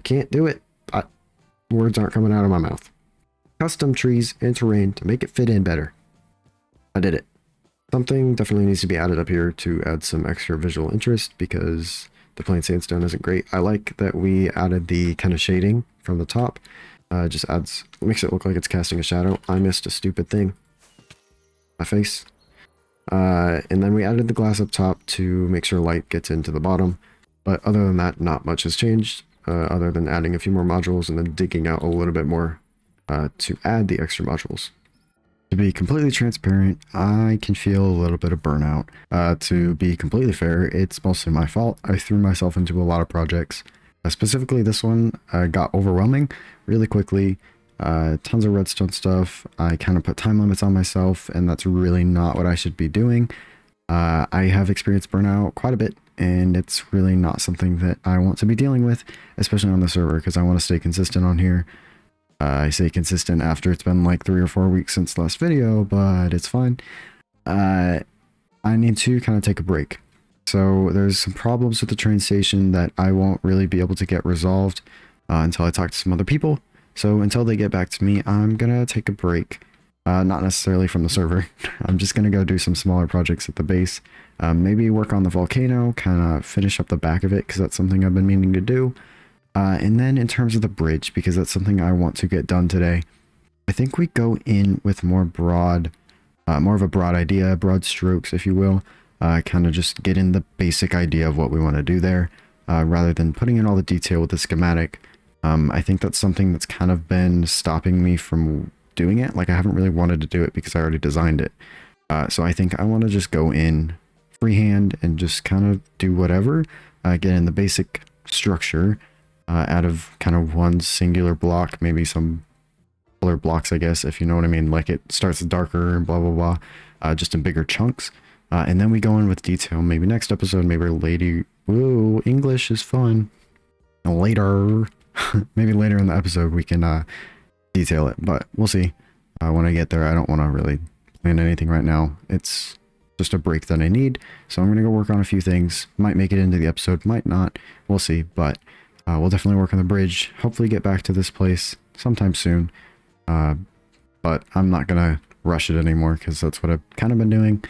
can't do it. Words aren't coming out of my mouth. Custom trees and terrain to make it fit in better. I did it. Something definitely needs to be added up here to add some extra visual interest, because the plain sandstone isn't great. I like that we added the kind of shading from the top. Just makes it look like it's casting a shadow. I missed a stupid thing. My face. And then we added the glass up top to make sure light gets into the bottom. But other than that, not much has changed, other than adding a few more modules and then digging out a little bit more to add the extra modules. To be completely transparent, I can feel a little bit of burnout. To be completely fair, it's mostly my fault. I threw myself into a lot of projects. Specifically this one got overwhelming really quickly. Tons of redstone stuff. I kind of put time limits on myself, and that's really not what I should be doing. I have experienced burnout quite a bit, and it's really not something that I want to be dealing with, especially on the server, because I want to stay consistent on here. I say consistent after it's been like 3 or 4 weeks since the last video, but it's fine. I need to kind of take a break. So there's some problems with the train station that I won't really be able to get resolved until I talk to some other people. So until they get back to me, I'm gonna take a break. Not necessarily from the server. I'm just gonna go do some smaller projects at the base. Maybe work on the volcano, kind of finish up the back of it, because that's something I've been meaning to do. And then in terms of the bridge, because that's something I want to get done today, I think we go in with more of a broad idea, broad strokes, if you will. Kind of just get in the basic idea of what we want to do there, rather than putting in all the detail with the schematic. I think that's something that's kind of been stopping me from doing it. Like, I haven't really wanted to do it because I already designed it. So I think I want to just go in freehand and just kind of do whatever, get in the basic structure, out of kind of one singular block, maybe some color blocks, I guess, if you know what I mean. Like, it starts darker and blah, blah, blah, just in bigger chunks. And then we go in with detail, maybe next episode, maybe later. Whoa, English is fun. Later, maybe later in the episode, we can detail it, but we'll see. When I get there, I don't want to really plan anything right now. It's just a break that I need. So I'm going to go work on a few things. Might make it into the episode, might not. We'll see, but we'll definitely work on the bridge. Hopefully get back to this place sometime soon. But I'm not going to rush it anymore, because that's what I've kind of been doing.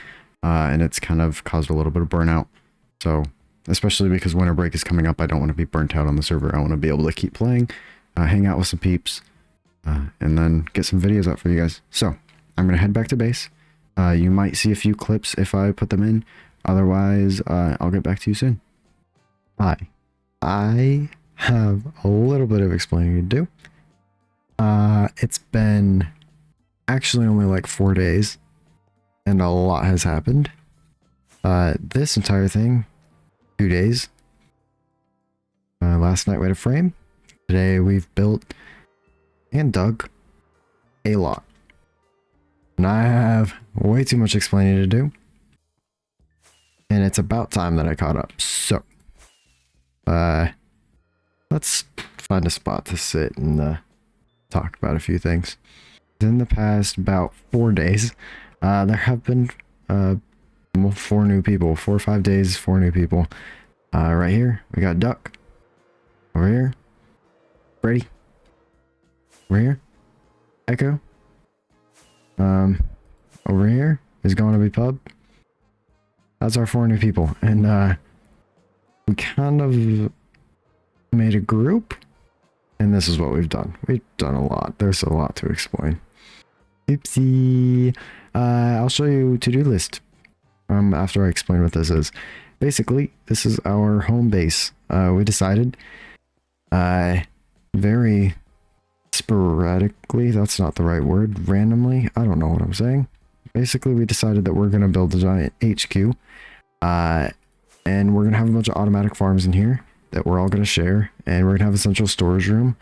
And it's kind of caused a little bit of burnout. So, especially because winter break is coming up, I don't want to be burnt out on the server. I want to be able to keep playing, hang out with some peeps, and then get some videos out for you guys. So, I'm going to head back to base. You might see a few clips if I put them in. Otherwise, I'll get back to you soon. Hi. I have a little bit of explaining to do. It's been actually only like 4 days, and a lot has happened. This entire thing, 2 days. Last night we had a frame. Today we've built and dug a lot. And I have way too much explaining to do. And it's about time that I caught up. So, let's find a spot to sit and talk about a few things. In the past about 4 days, there have been 4 new people. 4 or 5 days, 4 new people. Right here, we got Duck. Over here, Brady. Over here, Echo. Over here is going to be Pub. That's our 4 new people, and we kind of made a group, and this is what we've done. We've done a lot. There's a lot to explain. Oopsie. I'll show you to-do list after I explain what this is. Basically, this is our home base. We decided very sporadically, that's not the right word, randomly, I don't know what I'm saying. Basically, we decided that we're going to build a giant HQ, and we're going to have a bunch of automatic farms in here that we're all going to share, and we're going to have a central storage room,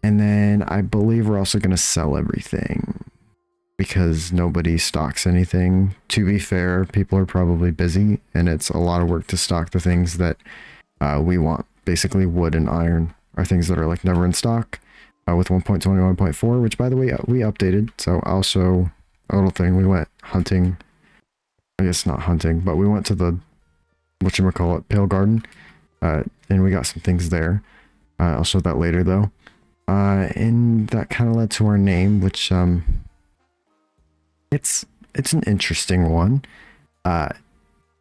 and then I believe we're also going to sell everything. because nobody stocks anything. To be fair, people are probably busy, and it's a lot of work to stock the things that we want. Basically, wood and iron are things that are like never in stock with 1.21.4, which by the way, we updated. So I'll show a little thing. We went hunting. I guess not hunting, but we went to the, whatchamacallit, Pale Garden, and we got some things there. I'll show that later though. And that kind of led to our name, which, it's an interesting one.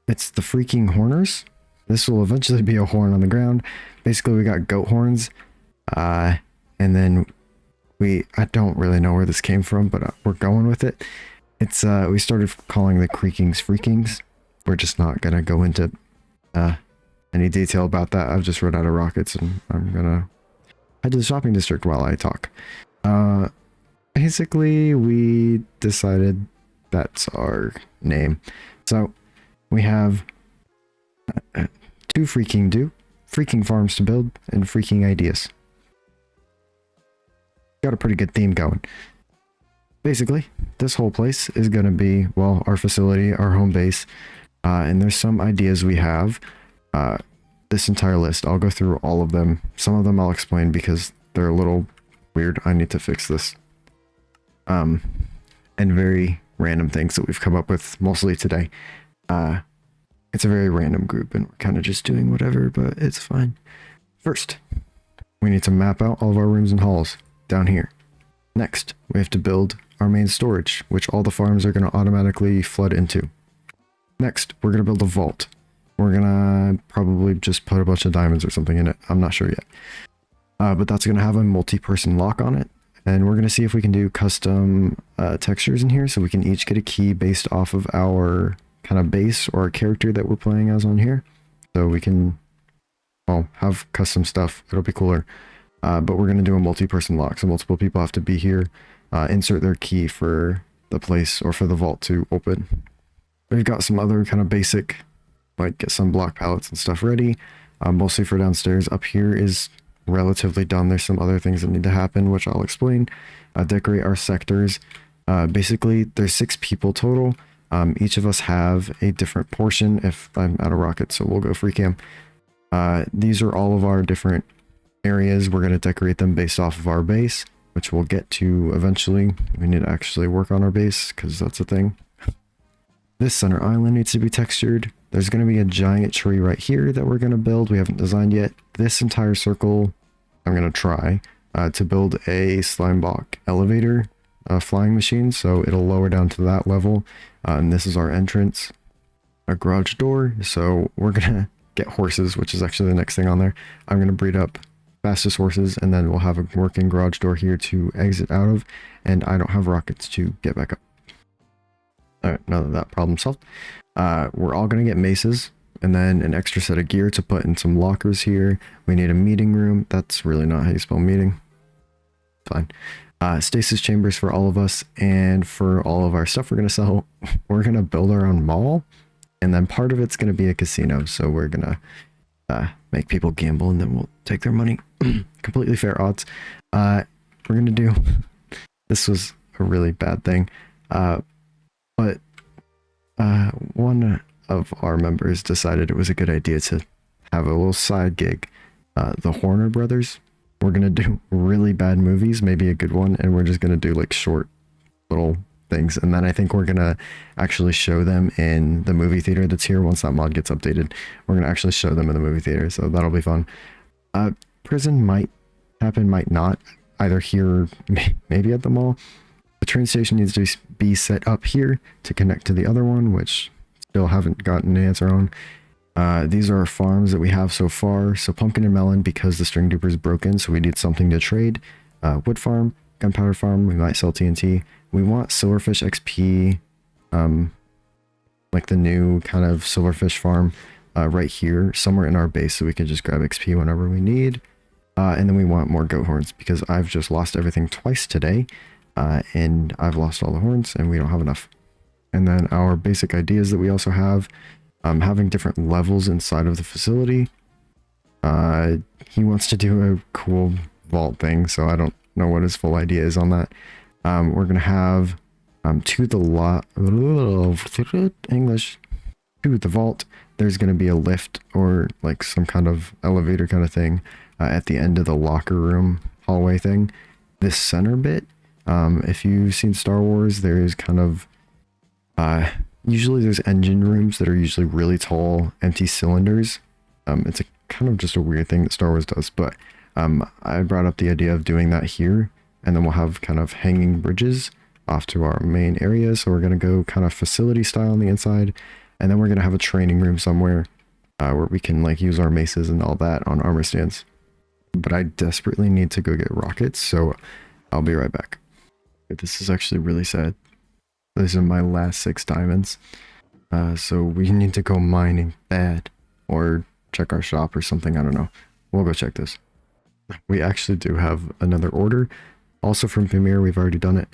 It's the Freaking Horners. This will eventually be a horn on the ground. Basically, we got goat horns, and then I don't really know where this came from, but we're going with it. It's, we started calling the Creakings Freakings. We're just not gonna go into, any detail about that. I've just run out of rockets, and I'm gonna head to the shopping district while I talk. Basically, we decided that's our name. So, we have two freaking farms to build, and freaking ideas. Got a pretty good theme going. Basically, this whole place is going to be, well, our facility, our home base, and there's some ideas we have. This entire list, I'll go through all of them. Some of them I'll explain because they're a little weird. I need to fix this. And very random things that we've come up with mostly today. It's a very random group and we're kind of just doing whatever, but it's fine. First, we need to map out all of our rooms and halls down here. Next, we have to build our main storage, which all the farms are going to automatically flood into. Next, we're going to build a vault. We're going to probably just put a bunch of diamonds or something in it. I'm not sure yet. But that's going to have a multi-person lock on it. And we're going to see if we can do custom textures in here so we can each get a key based off of our kind of base or character that we're playing as on here. So we can, well, have custom stuff. It'll be cooler. But we're going to do a multi-person lock. So multiple people have to be here, insert their key for the place or for the vault to open. We've got some other kind of basic, like get some block pallets and stuff ready, mostly for downstairs. Up here is relatively done. There's some other things that need to happen, which I'll explain. Decorate our sectors. Basically, there's 6 people total. Each of us have a different portion. If I'm out of rockets, so we'll go free cam. These are all of our different areas. We're going to decorate them based off of our base, which we'll get to eventually. We need to actually work on our base because that's a thing. This center island needs to be textured. There's going to be a giant tree right here that we're going to build. We haven't designed yet. This entire circle, I'm going to try to build a slime block elevator flying machine. So it'll lower down to that level. And this is our entrance, a garage door. So we're going to get horses, which is actually the next thing on there. I'm going to breed up fastest horses, and then we'll have a working garage door here to exit out of. And I don't have rockets to get back up. All right, now that problem solved. We're all going to get maces and then an extra set of gear to put in some lockers here. We need a meeting room. That's really not how you spell meeting. Fine. Stasis chambers for all of us, and for all of our stuff we're going to sell, we're going to build our own mall, and then part of it's going to be a casino. So we're going to make people gamble and then we'll take their money. Completely fair odds. We're going to do, this was a really bad thing. But one of our members decided it was a good idea to have a little side gig. The Horner Brothers. We're going to do really bad movies, maybe a good one, and we're just going to do like short little things. And then I think we're going to actually show them in the movie theater that's here once that mod gets updated. We're going to actually show them in the movie theater, so that'll be fun. Prison might happen, might not. Either here or maybe at the mall. The train station needs to be set up here to connect to the other one, which still haven't gotten an answer on. These are our farms that we have so far. So pumpkin and melon, because the string duper is broken, so we need something to trade. Wood farm, gunpowder farm, we might sell TNT. We want silverfish XP, like the new kind of silverfish farm right here, somewhere in our base, so we can just grab XP whenever we need. And then we want more goat horns, because I've just lost everything twice today. And I've lost all the horns and we don't have enough. And then our basic ideas that we also have, having different levels inside of the facility. He wants to do a cool vault thing, so I don't know what his full idea is on that. We're going to have To the lot, English, to the vault, there's going to be a lift or like some kind of elevator kind of thing at the end of the locker room hallway thing. This center bit, if you've seen Star Wars, there is kind of usually there's engine rooms that are usually really tall, empty cylinders. It's a kind of just a weird thing that Star Wars does, but I brought up the idea of doing that here, and then we'll have kind of hanging bridges off to our main area. So we're going to go kind of facility style on the inside, and then we're going to have a training room somewhere where we can like use our maces and all that on armor stands. But I desperately need to go get rockets, so I'll be right back. This is actually really sad. These are my last 6 diamonds. So we need to go mining bad, or check our shop or something. I don't know. We'll go check this. We actually do have another order, also from Pamir. We've already done it.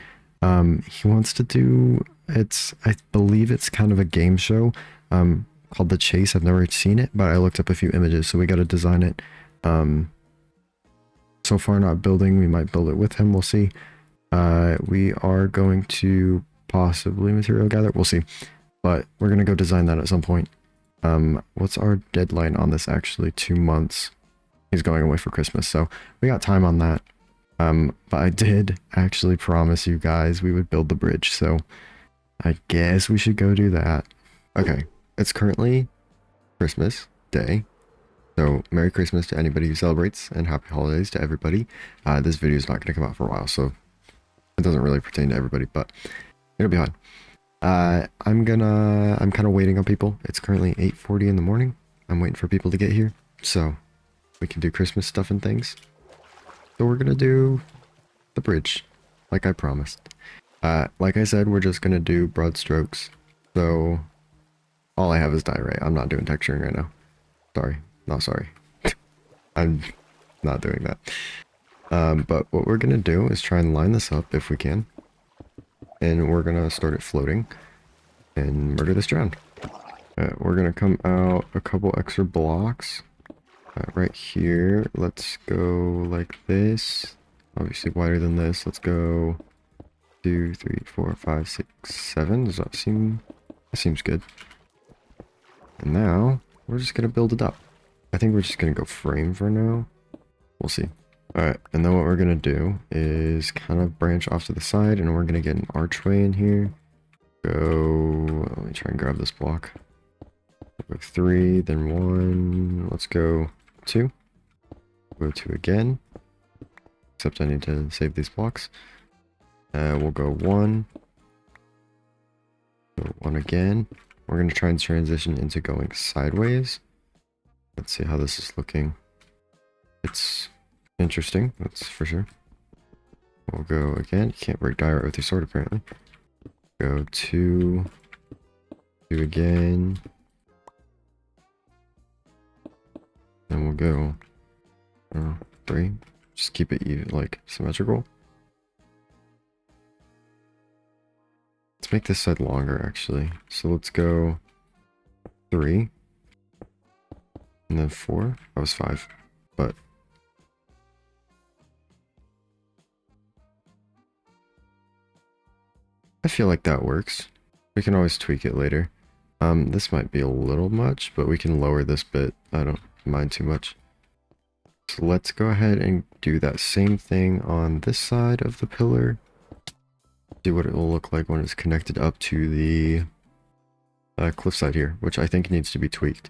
He wants to do, I believe it's kind of a game show called The Chase. I've never seen it, but I looked up a few images, so we got to design it. So far not building, we might build it with him, we'll see. We are going to possibly material gather, we'll see. But we're going to go design that at some point. What's our deadline on this actually? 2 months. He's going away for Christmas, so we got time on that. But I did actually promise you guys we would build the bridge, so I guess we should go do that. Okay, it's currently Christmas Day, so Merry Christmas to anybody who celebrates, and Happy Holidays to everybody. This video is not going to come out for a while, so it doesn't really pertain to everybody, but it'll be fine. I'm kind of waiting on people. It's currently 8:40 in the morning. I'm waiting for people to get here, so we can do Christmas stuff and things. So we're gonna do the bridge, like I promised. Like I said, we're just gonna do broad strokes. So all I have is diorite. I'm not doing texturing right now. Sorry, not sorry. I'm not doing that. But what we're gonna do is try and line this up if we can. And we're gonna start it floating and murder this drown. We're gonna come out a couple extra blocks. Right here, let's go like this. Obviously wider than this. Let's go 2, 3, 4, 5, 6, 7. Does that seem... That seems good. And now, we're just gonna build it up. I think we're just gonna go frame for now. We'll see. Alright, and then what we're gonna do is kind of branch off to the side, and we're gonna get an archway in here. Go... Let me try and grab this block. Go 3, then 1. Let's go 2. Go 2 again. Except I need to save these blocks. We'll go 1. Go 1 again. We're going to try and transition into going sideways. Let's see how this is looking. It's interesting, that's for sure. We'll go again. You can't break diorite with your sword, apparently. Go 2. 2 again. Then we'll go 3. Just keep it even, like symmetrical. Let's make this side longer, actually. So let's go 3. And then 4. That was 5. But I feel like that works. We can always tweak it later. This might be a little much, but we can lower this bit. I don't mind too much. So let's go ahead and do that same thing on this side of the pillar. See what it will look like when it's connected up to the cliffside here, which I think needs to be tweaked.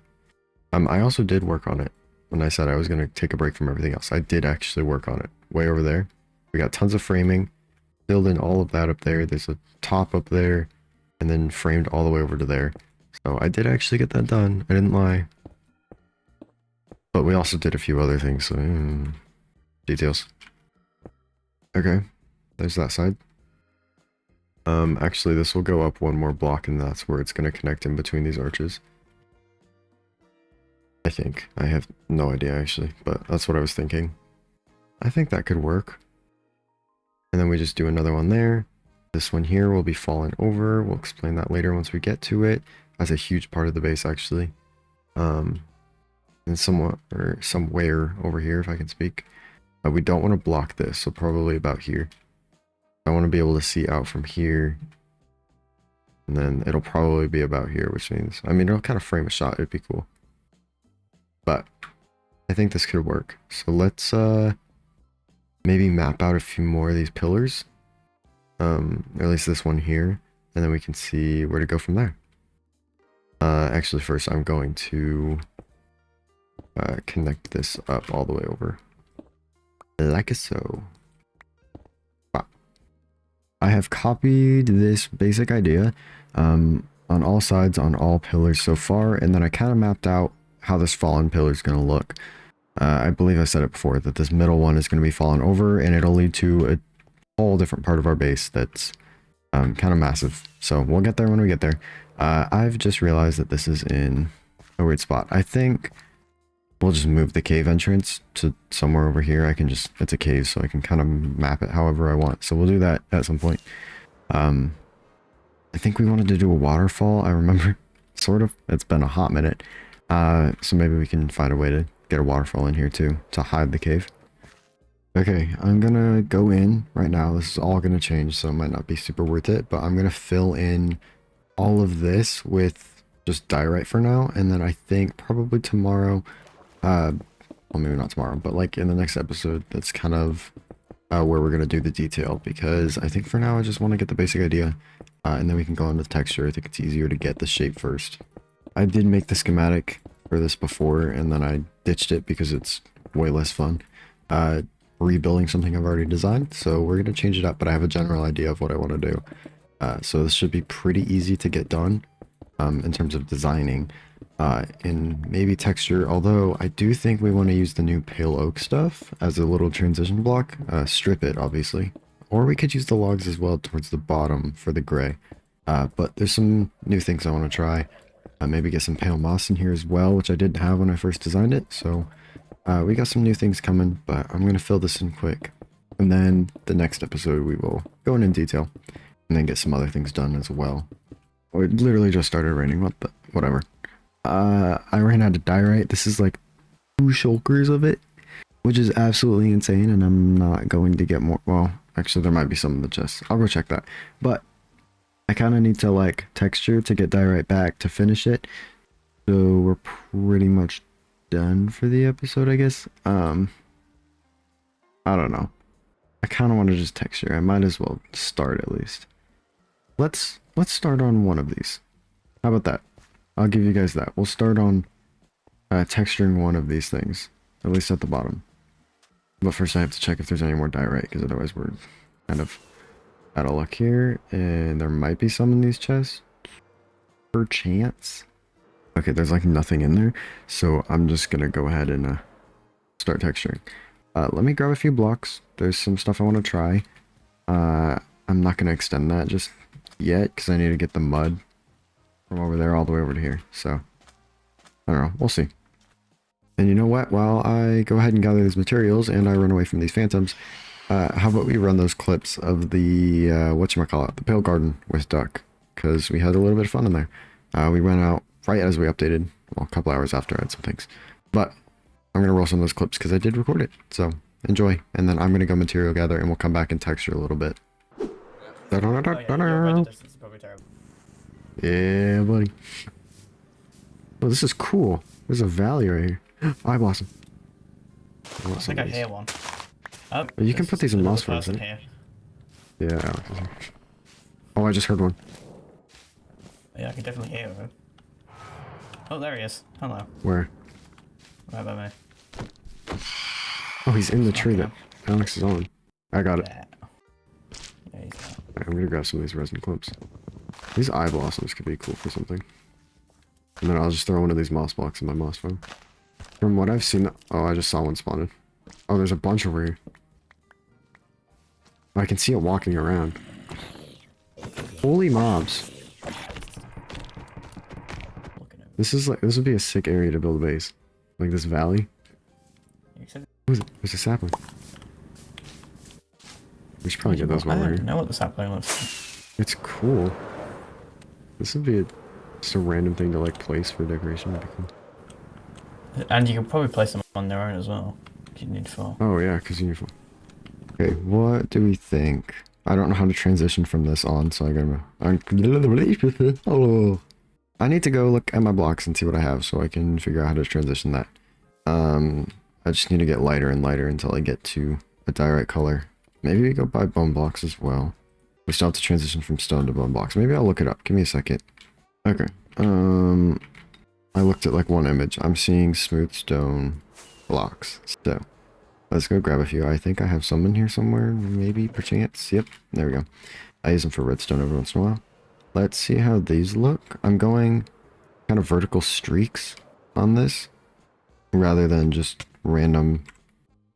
I also did work on it when I said I was going to take a break from everything else. I did actually work on it way over there. We got tons of framing, filled in all of that up there. There's a top up there, and then framed all the way over to there. So I did actually get that done. I didn't lie. But we also did a few other things, so details. Okay, there's that side. Actually, this will go up one more block, and that's where it's going to connect in between these arches. I think. I have no idea, actually, but that's what I was thinking. I think that could work. And then we just do another one there. This one here will be fallen over. We'll explain that later once we get to it. That's a huge part of the base, actually. And somewhat, or somewhere over here, if I can speak. We don't want to block this, so probably about here. I want to be able to see out from here And then it'll probably be about here, which means, I mean, it'll kind of frame a shot. It'd be cool. But I think this could work. So let's maybe map out a few more of these pillars. Or at least this one here. And then we can see where to go from there. Actually, first I'm going to connect this up all the way over. Like so. Wow. I have copied this basic idea on all sides, on all pillars so far, and then I kind of mapped out how this fallen pillar is going to look. I believe I said it before, that this middle one is going to be fallen over, and it'll lead to a whole different part of our base that's kind of massive. So we'll get there when we get there. I've just realized that this is in a weird spot. I think we'll just move the cave entrance to somewhere over here. I can just, it's a cave, so I can kind of map it however I want. So we'll do that at some point. I think we wanted to do a waterfall. I remember, sort of. It's been a hot minute. So maybe we can find a way to get a waterfall in here too, to hide the cave. Okay, I'm gonna go in right now. This is all gonna change, so it might not be super worth it, but I'm gonna fill in all of this with just diorite for now, and then I think probably tomorrow, well, maybe not tomorrow, but like in the next episode, that's kind of where we're gonna do the detail, because I think for now I just want to get the basic idea, and then we can go on to the texture. I think it's easier to get the shape first. I did make the schematic for this before, and then I ditched it because it's way less fun rebuilding something I've already designed, so we're gonna change it up, but I have a general idea of what I want to do. So this should be pretty easy to get done in terms of designing and maybe texture, although I do think we want to use the new pale oak stuff as a little transition block. Strip it, obviously, or we could use the logs as well towards the bottom for the gray. But there's some new things I want to try. Maybe get some pale moss in here as well, which I didn't have when I first designed it, so we got some new things coming, but I'm going to fill this in quick. And then the next episode we will go in detail and then get some other things done as well. Oh, it literally just started raining, whatever. I ran out of diorite. This is like 2 shulkers of it, which is absolutely insane, and I'm not going to get more. Well, actually there might be some in the chest. I'll go check that. But I kind of need to like texture to get diorite back to finish it. So we're pretty much done for the episode, I guess. I don't know. I kind of want to just texture. I might as well start at least. Let's start on one of these. How about that? I'll give you guys that. We'll start on texturing one of these things, at least at the bottom. But first I have to check if there's any more diorite, because otherwise we're kind of out of luck here. And there might be some in these chests, per chance. Okay, there's like nothing in there, so I'm just gonna go ahead and start texturing. Let me grab a few blocks. There's some stuff I want to try. I'm not gonna extend that just yet because I need to get the mud from over there all the way over to here. So I don't know. We'll see. And you know what? While I go ahead and gather these materials and I run away from these phantoms, how about we run those clips of the whatchamacallit, the Pale Garden with Duck, because we had a little bit of fun in there. We ran out right as we updated, well, a couple hours after I had some things, but I'm gonna roll some of those clips because I did record it. So enjoy, and then I'm gonna go material gather, and we'll come back and texture a little bit. Oh, yeah, your render distance is probably terrible. Yeah, buddy. Oh, this is cool. There's a valley right here. Eye blossom. I think I hear one. Oh, You can put these in moss farms, person right? here. Yeah, Alex is here. Oh, I just heard one. Yeah, I can definitely hear him. Oh, there he is. Hello. Where? Right by me. Oh, he's in the tree that Alex is on. I got it. Yeah. Yeah, he's there. Alright, I'm gonna grab some of these resin clips. These eye blossoms could be cool for something. And then I'll just throw one of these moss blocks in my moss farm. From what I've seen, oh, I just saw one spawning. Oh, there's a bunch over here. Oh, I can see it walking around. Holy mobs. Looking over. This would be a sick area to build a base. Like this valley. You said Who's it? There's a sapling. We should probably get those I while we're don't here. know what the sapling looks It's cool. This would be just a random thing to like place for decoration. That'd be cool. like. And you can probably place them on their own as well. You need 4. Oh yeah, because uniform. Okay, what do we think? I don't know how to transition from this on, so I need to go look at my blocks and see what I have so I can figure out how to transition that. I just need to get lighter and lighter until I get to a diorite color. Maybe we go buy bone blocks as well. We still have to transition from stone to bone blocks. Maybe I'll look it up. Give me a second. Okay. I looked at like one image. I'm seeing smooth stone blocks. So let's go grab a few. I think I have some in here somewhere. Maybe perchance. Yep. There we go. I use them for redstone every once in a while. Let's see how these look. I'm going kind of vertical streaks on this rather than just random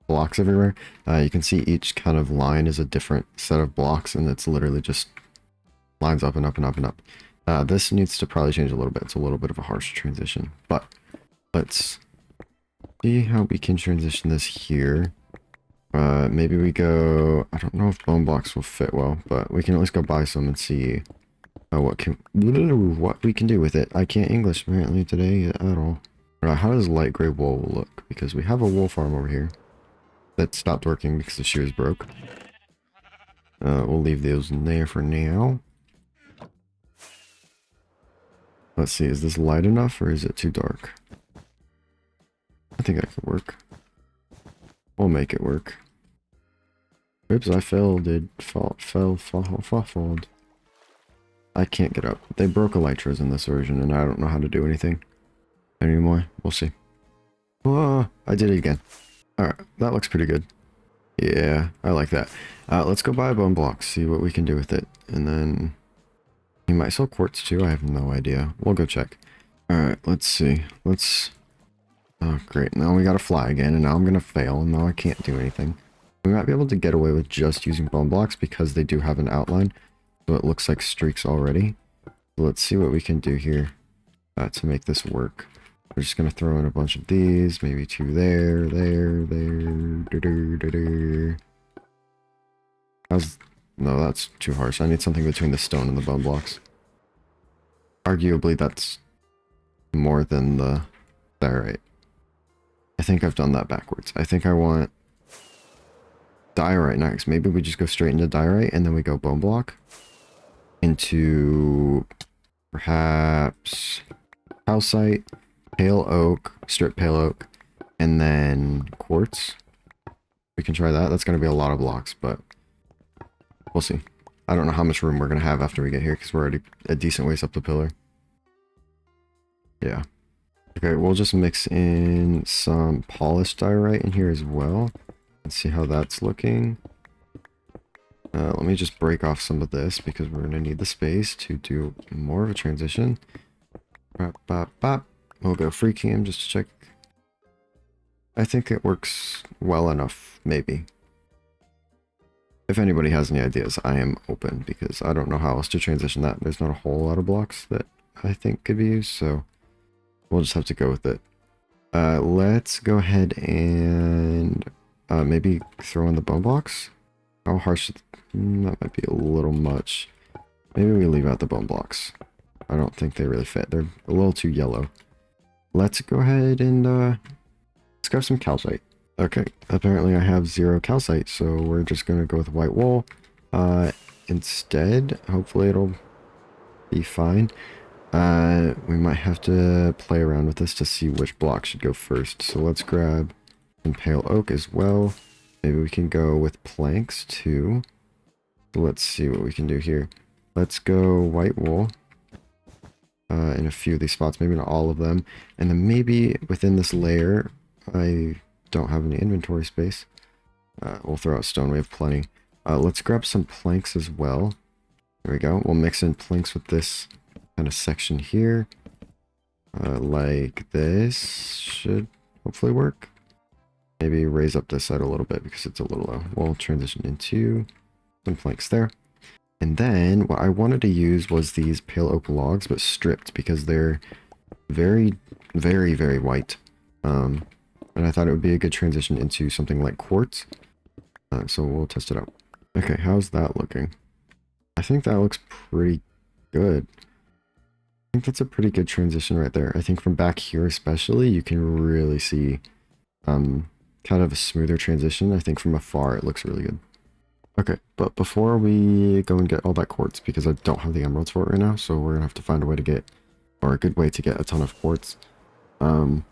blocks everywhere. You can see each kind of line is a different set of blocks, and it's literally just lines up and up and up and up. This needs to probably change a little bit. It's a little bit of a harsh transition, but let's see how we can transition this here. Maybe we go, I don't know if bone blocks will fit well, but we can at least go buy some and see what we can do with it. I can't English apparently today at all. How does light gray wool look? Because we have a wool farm over here that stopped working because the shears broke. We'll leave those in there for now. Let's see, is this light enough or is it too dark? I think that could work. We'll make it work. Oops, I fell. I can't get up. They broke elytras in this version, and I don't know how to do anything anymore. We'll see. Oh, I did it again. Alright, that looks pretty good. Yeah, I like that. Let's go buy bone blocks, see what we can do with it. And then... he might sell quartz too, I have no idea. We'll go check. Alright, let's see. Oh, great. Now we gotta fly again, and now I'm gonna fail, and now I can't do anything. We might be able to get away with just using bone blocks because they do have an outline. So it looks like streaks already. So let's see what we can do here to make this work. We're just going to throw in a bunch of these. Maybe two there. No, that's too harsh. I need something between the stone and the bone blocks. Arguably, that's more than the diorite. I think I've done that backwards. I think I want diorite next. Maybe we just go straight into diorite and then we go bone block into perhaps calcite, pale oak, strip pale oak, and then quartz. We can try that. That's going to be a lot of blocks, but we'll see. I don't know how much room we're going to have after we get here because we're already a decent ways up the pillar. Yeah. Okay, we'll just mix in some polished diorite in here as well. Let's see how that's looking. Let me just break off some of this because we're going to need the space to do more of a transition. Bop, bop, bop. We'll go free cam just to check. I think it works well enough, maybe. If anybody has any ideas, I am open because I don't know how else to transition that. There's not a whole lot of blocks that I think could be used, so we'll just have to go with it. Let's go ahead and maybe throw in the bone blocks. How harsh? That might be a little much. Maybe we leave out the bone blocks. I don't think they really fit. They're a little too yellow. Let's go ahead and let's grab some calcite. Okay, apparently I have 0 calcite, so we're just going to go with white wool instead. Hopefully it'll be fine. We might have to play around with this to see which block should go first. So let's grab some pale oak as well. Maybe we can go with planks too. Let's see what we can do here. Let's go white wool in a few of these spots, maybe not all of them. And then maybe within this layer, I don't have any inventory space. We'll throw out stone, we have plenty. Let's grab some planks as well. There we go. We'll mix in planks with this kind of section here. Like this should hopefully work. Maybe raise up this side a little bit because it's a little low. We'll transition into some planks there. And then what I wanted to use was these pale oak logs, but stripped because they're very, very, very white. And I thought it would be a good transition into something like quartz. So we'll test it out. Okay, how's that looking? I think that looks pretty good. I think that's a pretty good transition right there. I think from back here especially, you can really see kind of a smoother transition. I think from afar it looks really good. Okay, but before we go and get all that quartz, because I don't have the emeralds for it right now, so we're gonna have to find a way to get, or a good way to get a ton of quartz. And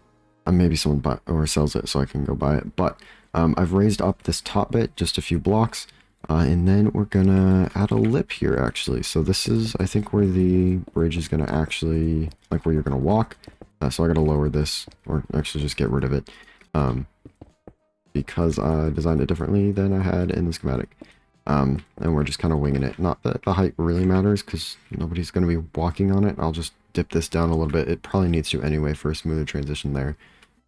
maybe someone buy or sells it so I can go buy it. But I've raised up this top bit just a few blocks, and then we're gonna add a lip here actually. So this is, I think, where the bridge is gonna actually, like where you're gonna walk. So I gotta lower this, or actually just get rid of it, because I designed it differently than I had in the schematic. And we're just kind of winging it. Not that the height really matters, because nobody's gonna be walking on it. I'll just dip this down a little bit. It probably needs to anyway for a smoother transition there.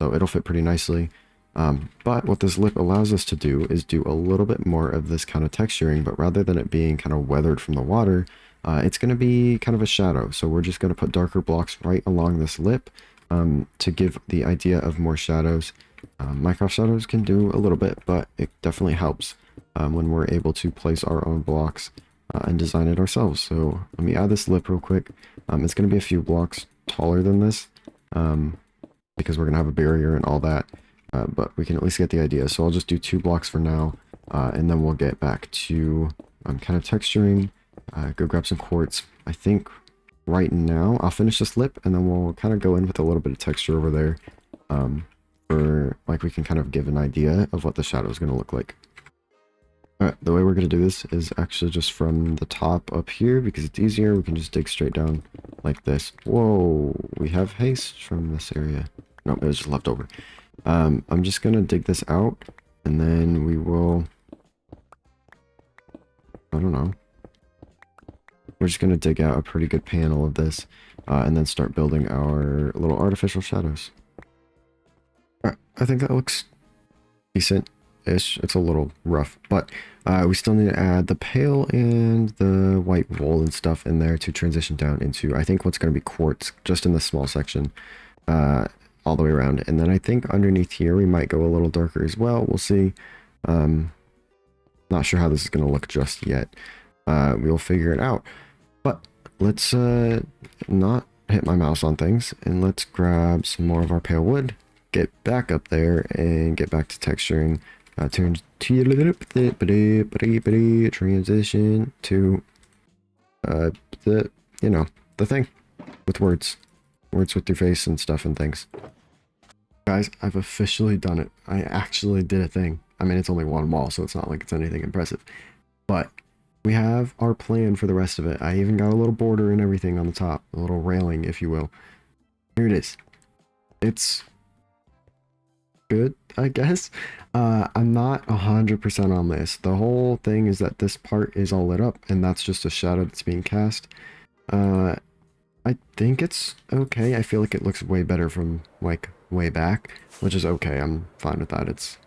So it'll fit pretty nicely. But what this lip allows us to do is do a little bit more of this kind of texturing, but rather than it being kind of weathered from the water, it's going to be kind of a shadow. So we're just going to put darker blocks right along this lip to give the idea of more shadows. Minecraft shadows can do a little bit, but it definitely helps when we're able to place our own blocks and design it ourselves. So let me add this lip real quick. It's going to be a few blocks taller than this because we're going to have a barrier and all that. But we can at least get the idea. So I'll just do 2 blocks for now, and then we'll get back to kind of texturing, go grab some quartz. I think right now I'll finish this lip, and then we'll kind of go in with a little bit of texture over there, for like we can kind of give an idea of what the shadow is going to look like. Alright, the way we're going to do this is actually just from the top up here, because it's easier. We can just dig straight down like this. Whoa, we have haste from this area. No, it was just left over. I'm just gonna dig this out, and then we will, I don't know, we're just gonna dig out a pretty good panel of this, and then start building our little artificial shadows. Alright, I think that looks decent-ish. It's a little rough, but we still need to add the pale and the white wool and stuff in there to transition down into, I think, what's gonna be quartz, just in this small section. All the way around, and then I think underneath here we might go a little darker as well. We'll see. Not sure how this is going to look just yet. We'll figure it out, but let's not hit my mouse on things, and let's grab some more of our pale wood, get back up there, and get back to texturing. Turn to transition to the, you know, the thing with words with your face and stuff and things. Guys, I've officially done it. I actually did a thing. I mean, it's only one wall, so it's not like it's anything impressive. But we have our plan for the rest of it. I even got a little border and everything on the top. A little railing, if you will. Here it is. It's good, I guess. I'm not 100% on this. The whole thing is that this part is all lit up, and that's just a shadow that's being cast. I think it's okay. I feel like it looks way better from, like, way back, which is okay. I'm fine with that. It's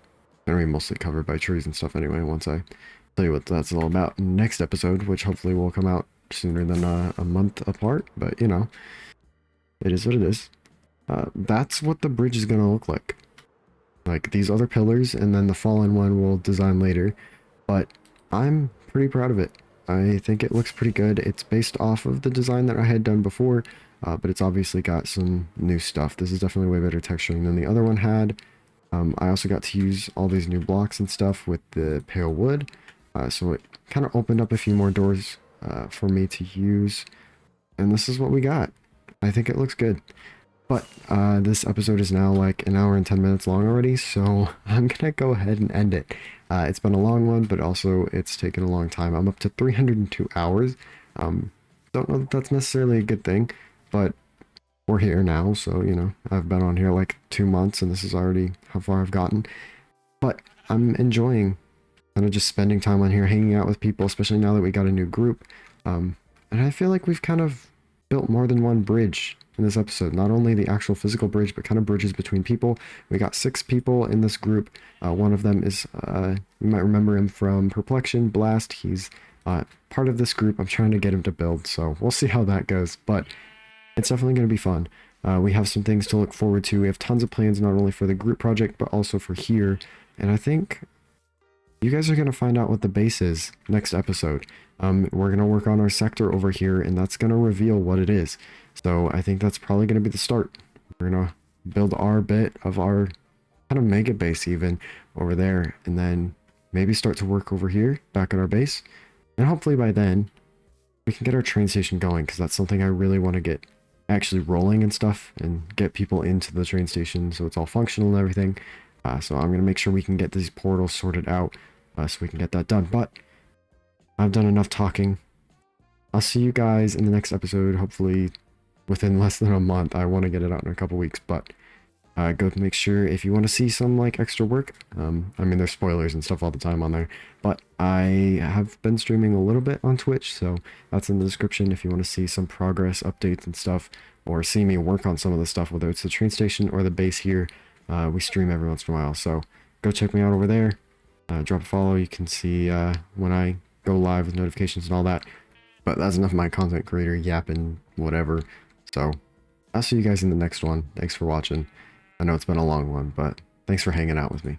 gonna be mostly covered by trees and stuff anyway, once I tell you what that's all about next episode, which hopefully will come out sooner than a month apart, but, you know, it is what it is. That's what the bridge is gonna look like. Like, these other pillars, and then the fallen one we'll design later, but I'm pretty proud of it. I think it looks pretty good. It's based off of the design that I had done before, but it's obviously got some new stuff. This is definitely way better texturing than the other one had. I also got to use all these new blocks and stuff with the pale wood, so it kind of opened up a few more doors for me to use, and this is what we got. I think it looks good. But this episode is now like 1 hour and 10 minutes long already, so I'm gonna go ahead and end it. It's been a long one, but also it's taken a long time. I'm up to 302 hours. Don't know that that's necessarily a good thing, but we're here now, so, you know, I've been on here like 2 months, and this is already how far I've gotten. But I'm enjoying kind of just spending time on here, hanging out with people, especially now that we got a new group. And I feel like we've kind of built more than one bridge in this episode. Not only the actual physical bridge, but kind of bridges between people. We got 6 people in this group. One of them is, you might remember him from Perplexion, Blast. He's part of this group. I'm trying to get him to build, so we'll see how that goes. But it's definitely going to be fun. We have some things to look forward to. We have tons of plans, not only for the group project, but also for here. And I think you guys are going to find out what the base is next episode. We're going to work on our sector over here, and that's going to reveal what it is. So I think that's probably going to be the start. We're going to build our bit of our kind of mega base even over there, and then maybe start to work over here back at our base. And hopefully by then we can get our train station going, because that's something I really want to get actually rolling and stuff, and get people into the train station so it's all functional and everything. So I'm going to make sure we can get these portals sorted out so we can get that done. But I've done enough talking. I'll see you guys in the next episode, hopefully within less than a month. I want to get it out in a couple weeks, but go make sure if you want to see some like extra work. I mean, there's spoilers and stuff all the time on there, but I have been streaming a little bit on Twitch, so that's in the description if you want to see some progress updates and stuff, or see me work on some of the stuff, whether it's the train station or the base here. We stream every once in a while, so go check me out over there. Drop a follow. You can see when I go live with notifications and all that. But that's enough of my content creator yapping whatever. So I'll see you guys in the next one. Thanks for watching. I know it's been a long one, but thanks for hanging out with me.